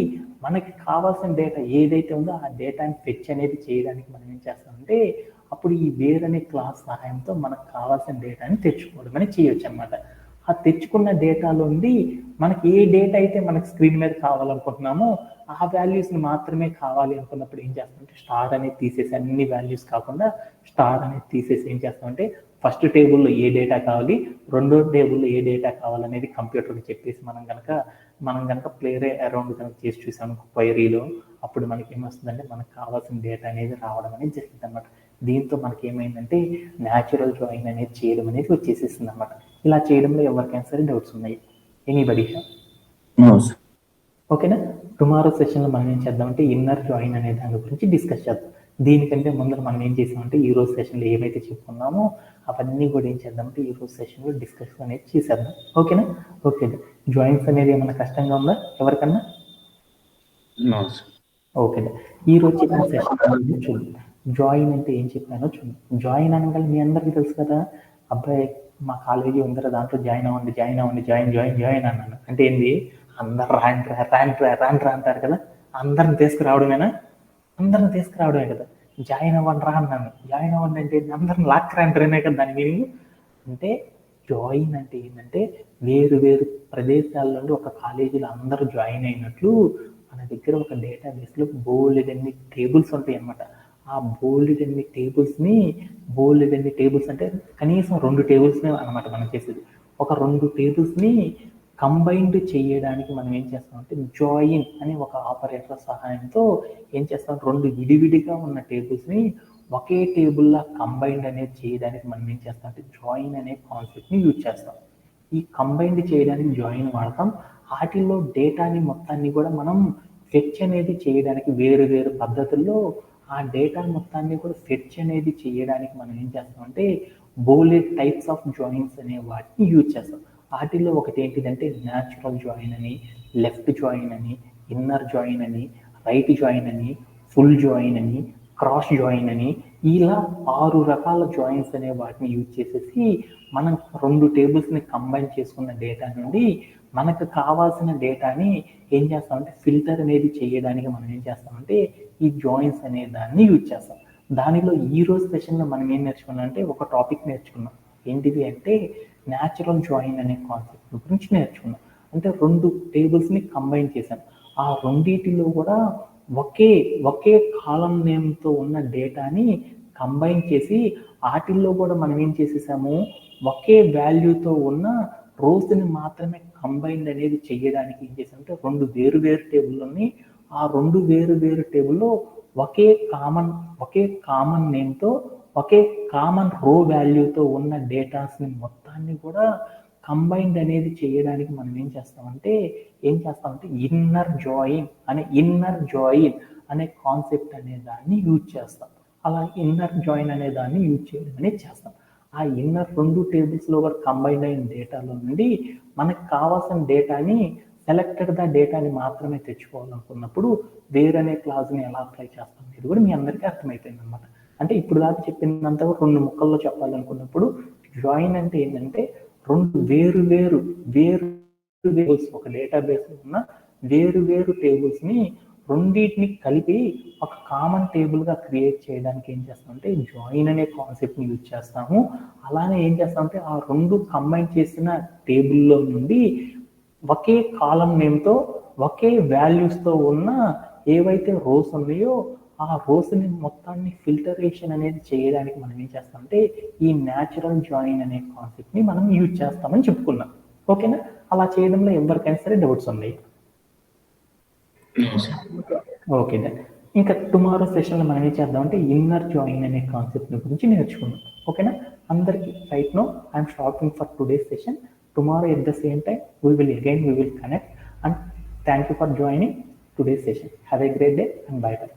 A: మనకి కావాల్సిన డేటా ఏదైతే ఉందో ఆ డేటాని ఫెచ్ అనేది చేయడానికి మనం ఏం చేస్తామంటే అప్పుడు ఈ వేర్ అనే క్లాస్ సహాయంతో మనకు కావాల్సిన డేటాని తెచ్చుకోవడం అని చేయొచ్చు అనమాట. ఆ తెచ్చుకున్న డేటాలో నుండి మనకి ఏ డేటా అయితే మనకి స్క్రీన్ మీద కావాలనుకుంటున్నామో ఆ వాల్యూస్ని మాత్రమే కావాలి అనుకున్నప్పుడు ఏం చేస్తామంటే స్టార్ అనేది తీసేసి అన్ని వాల్యూస్ కాకుండా స్టార్ అనేది తీసేసి ఏం చేస్తామంటే ఫస్ట్ టేబుల్లో ఏ డేటా కావాలి, రెండో టేబుల్లో ఏ డేటా కావాలనేది కంప్యూటర్కి చెప్పేసి మనం కనుక ప్లేరే అరౌండ్ కనుక చేసి చూసాము క్వైరీలో, అప్పుడు మనకి ఏమొస్తుందంటే మనకు కావాల్సిన డేటా అనేది రావడం అనేది జరిగింది అనమాట. దీంతో మనకి ఏమైందంటే న్యాచురల్ జాయిన్ అనేది చేయడం అనేది వచ్చేసేసింది అనమాట. ఇలా చేయడంలో ఎవరికైనా సరే డౌట్స్ ఉన్నాయి? ఎనీబడి? ఓకేనా? టుమారో సెషన్లో మనం ఏం చేద్దామంటే ఇన్నర్ జాయిన్ అనే దాని గురించి డిస్కస్ చేద్దాం. దీనికంటే ముందర మనం ఏం చేసామంటే ఈ రోజు సెషన్లో ఏమైతే చెప్పుకున్నామో అవన్నీ కూడా ఏం చేద్దామంటే ఈ రోజు సెషన్లో డిస్కస్ అనేది చేసేద్దాం. ఓకేనా? ఓకే. జాయిన్స్ అనేది ఏమైనా కష్టంగా ఉందా ఎవరికన్నా? ఓకే. ఈ రోజు చెప్పిన సెషన్ చూద్దాం. జాయిన్ అంటే ఏం చెప్పానో చూద్దాం. జాయిన్ అనగానే మీ అందరికీ తెలుసు కదా, అబ్బాయి మా కాలేజీ ఉందరా దాంట్లో జాయిన్ అవ్వండి జాయిన్ అన్నాను. అంటే ఏంది? అందరు రాండ్రా అంటారు కదా, అందరిని తీసుకురావడమేనా? అందరిని తీసుకురావడమే కదా. జాయిన్ అవ్వండి రా అన్నాను. జాయిన్ అవ్వండి అంటే అందరిని లాక్కరాంటారనే కదా దాని మీనింగ్. అంటే జాయిన్ అంటే ఏంటంటే వేరు వేరు ప్రదేశాల నుండి ఒక కాలేజీలో అందరూ జాయిన్ అయినట్లు మన దగ్గర ఒక డేటాబేస్లో బోలెడన్ని టేబుల్స్ ఉంటాయి అన్నమాట. ఆ బోలెడన్ని టేబుల్స్ అంటే కనీసం 2 టేబుల్స్నే అనమాట మనం చేసేది. ఒక 2 టేబుల్స్ని కంబైన్డ్ చేయడానికి మనం ఏం చేస్తామంటే జాయిన్ అనే ఒక ఆపరేటర్ సహాయంతో ఏం చేస్తాం, 2 విడివిడిగా ఉన్న టేబుల్స్ని ఒకే టేబుల్లా కంబైన్డ్ అనేది చేయడానికి మనం ఏం చేస్తామంటే జాయిన్ అనే కాన్సెప్ట్ని యూజ్ చేస్తాం. ఈ కంబైన్డ్ చేయడానికి జాయిన్ వాడతాం. వాటిల్లో డేటాని మొత్తాన్ని కూడా మనం ఫెచ్ అనేది చేయడానికి వేరు వేరు పద్ధతుల్లో ఆ డేటా మొత్తాన్ని కూడా ఫెచ్ అనేది చేయడానికి మనం ఏం చేస్తామంటే బోలెడ్ టైప్స్ ఆఫ్ జాయిన్స్ అనే వాటిని యూజ్ చేస్తాం. వాటిల్లో ఒకటి ఏంటిదంటే న్యాచురల్ జాయిన్ అని, లెఫ్ట్ జాయిన్ అని, ఇన్నర్ జాయిన్ అని, రైట్ జాయిన్ అని, ఫుల్ జాయిన్ అని, క్రాస్ జాయిన్ అని, ఇలా 6 రకాల జాయిన్స్ అనే వాటిని యూజ్ చేసేసి మనం 2 టేబుల్స్ని కంబైన్ చేసుకున్న డేటా నుండి మనకు కావాల్సిన డేటాని ఏం చేస్తామంటే ఫిల్టర్ అనేది చేయడానికి మనం ఏం చేస్తామంటే ఈ జాయిన్స్ అనే దాన్ని యూజ్ చేస్తాం. దానిలో ఈ రోజు సెషన్లో మనం ఏం నేర్చుకున్నాం అంటే ఒక టాపిక్ నేర్చుకున్నాం. ఏంటిది అంటే న్యాచురల్ జాయిన్ అనే కాన్సెప్ట్ గురించి నేర్చుకున్నాం. అంటే 2 టేబుల్స్ని కంబైన్ చేశాం. ఆ రెండింటిలో కూడా ఒకే కాలం నేమ్తో ఉన్న డేటాని కంబైన్ చేసి వాటిల్లో కూడా మనం ఏం చేసేసాము, ఒకే వాల్యూతో ఉన్న రోస్ని మాత్రమే కంబైన్డ్ అనేది చేయడానికి ఏం చేసామంటే 2 వేరు టేబుల్లోని ఆ 2 వేరు టేబుల్లో ఒకే కామన్ నేమ్తో ఒకే కామన్ రో వాల్యూతో ఉన్న డేటాస్ని మొత్తాన్ని కూడా కంబైన్డ్ అనేది చేయడానికి మనం ఏం చేస్తామంటే ఇన్నర్ జాయిన్ అనే కాన్సెప్ట్ అనే దాన్ని యూజ్ చేస్తాం. అలా ఇన్నర్ జాయిన్ అనే దాన్ని యూజ్ చేయడం అనేది చేస్తాం. ఆ ఇన్నర్ 2 టేబుల్స్లో కూడా కంబైన్ అయిన డేటాలో నుండి మనకు కావాల్సిన డేటాని డేటాని మాత్రమే తెచ్చుకోవాలనుకున్నప్పుడు వేరనే క్లాజ్ని ఎలా అప్లై చేస్తాం అనేది కూడా మీ అందరికీ అర్థమైపోయింది అనమాట. అంటే ఇప్పుడు దాకా చెప్పినంత 2 ముక్కల్లో చెప్పాలనుకున్నప్పుడు జాయిన్ అంటే ఏంటంటే 2 వేరు టేబుల్స్, ఒక డేటాబేస్లో ఉన్న వేరు టేబుల్స్ని రెండింటిని కలిపి ఒక కామన్ టేబుల్గా క్రియేట్ చేయడానికి ఏం చేస్తామంటే జాయిన్ అనే కాన్సెప్ట్ని యూజ్ చేస్తాము. అలానే ఏం చేస్తామంటే ఆ 2 కంబైన్ చేసిన టేబుల్లో నుండి ఒకే కాలం నేమ్తో ఒకే వాల్యూస్తో ఉన్న ఏవైతే రోస్ ఉన్నాయో ఆ రోస్ని మొత్తాన్ని ఫిల్టరేషన్ అనేది చేయడానికి మనం ఏం చేస్తామంటే ఈ న్యాచురల్ జాయిన్ అనే కాన్సెప్ట్ని మనం యూజ్ చేస్తామని చెప్పుకున్నాం. ఓకేనా? అలా చేయడంలో ఎవరికైనా సరే డౌట్స్ ఉన్నాయి? ఓకే. ఇంకా టుమారో సెషన్లో మనం ఏం చేద్దామంటే ఇన్నర్ జాయిన్ అనే కాన్సెప్ట్ గురించి నేర్చుకుందాం. ఓకేనా? అందరికీ right now I'm stopping for today's session. Tomorrow at the same time we will connect, and thank you for joining today's session. Have a great day and bye bye.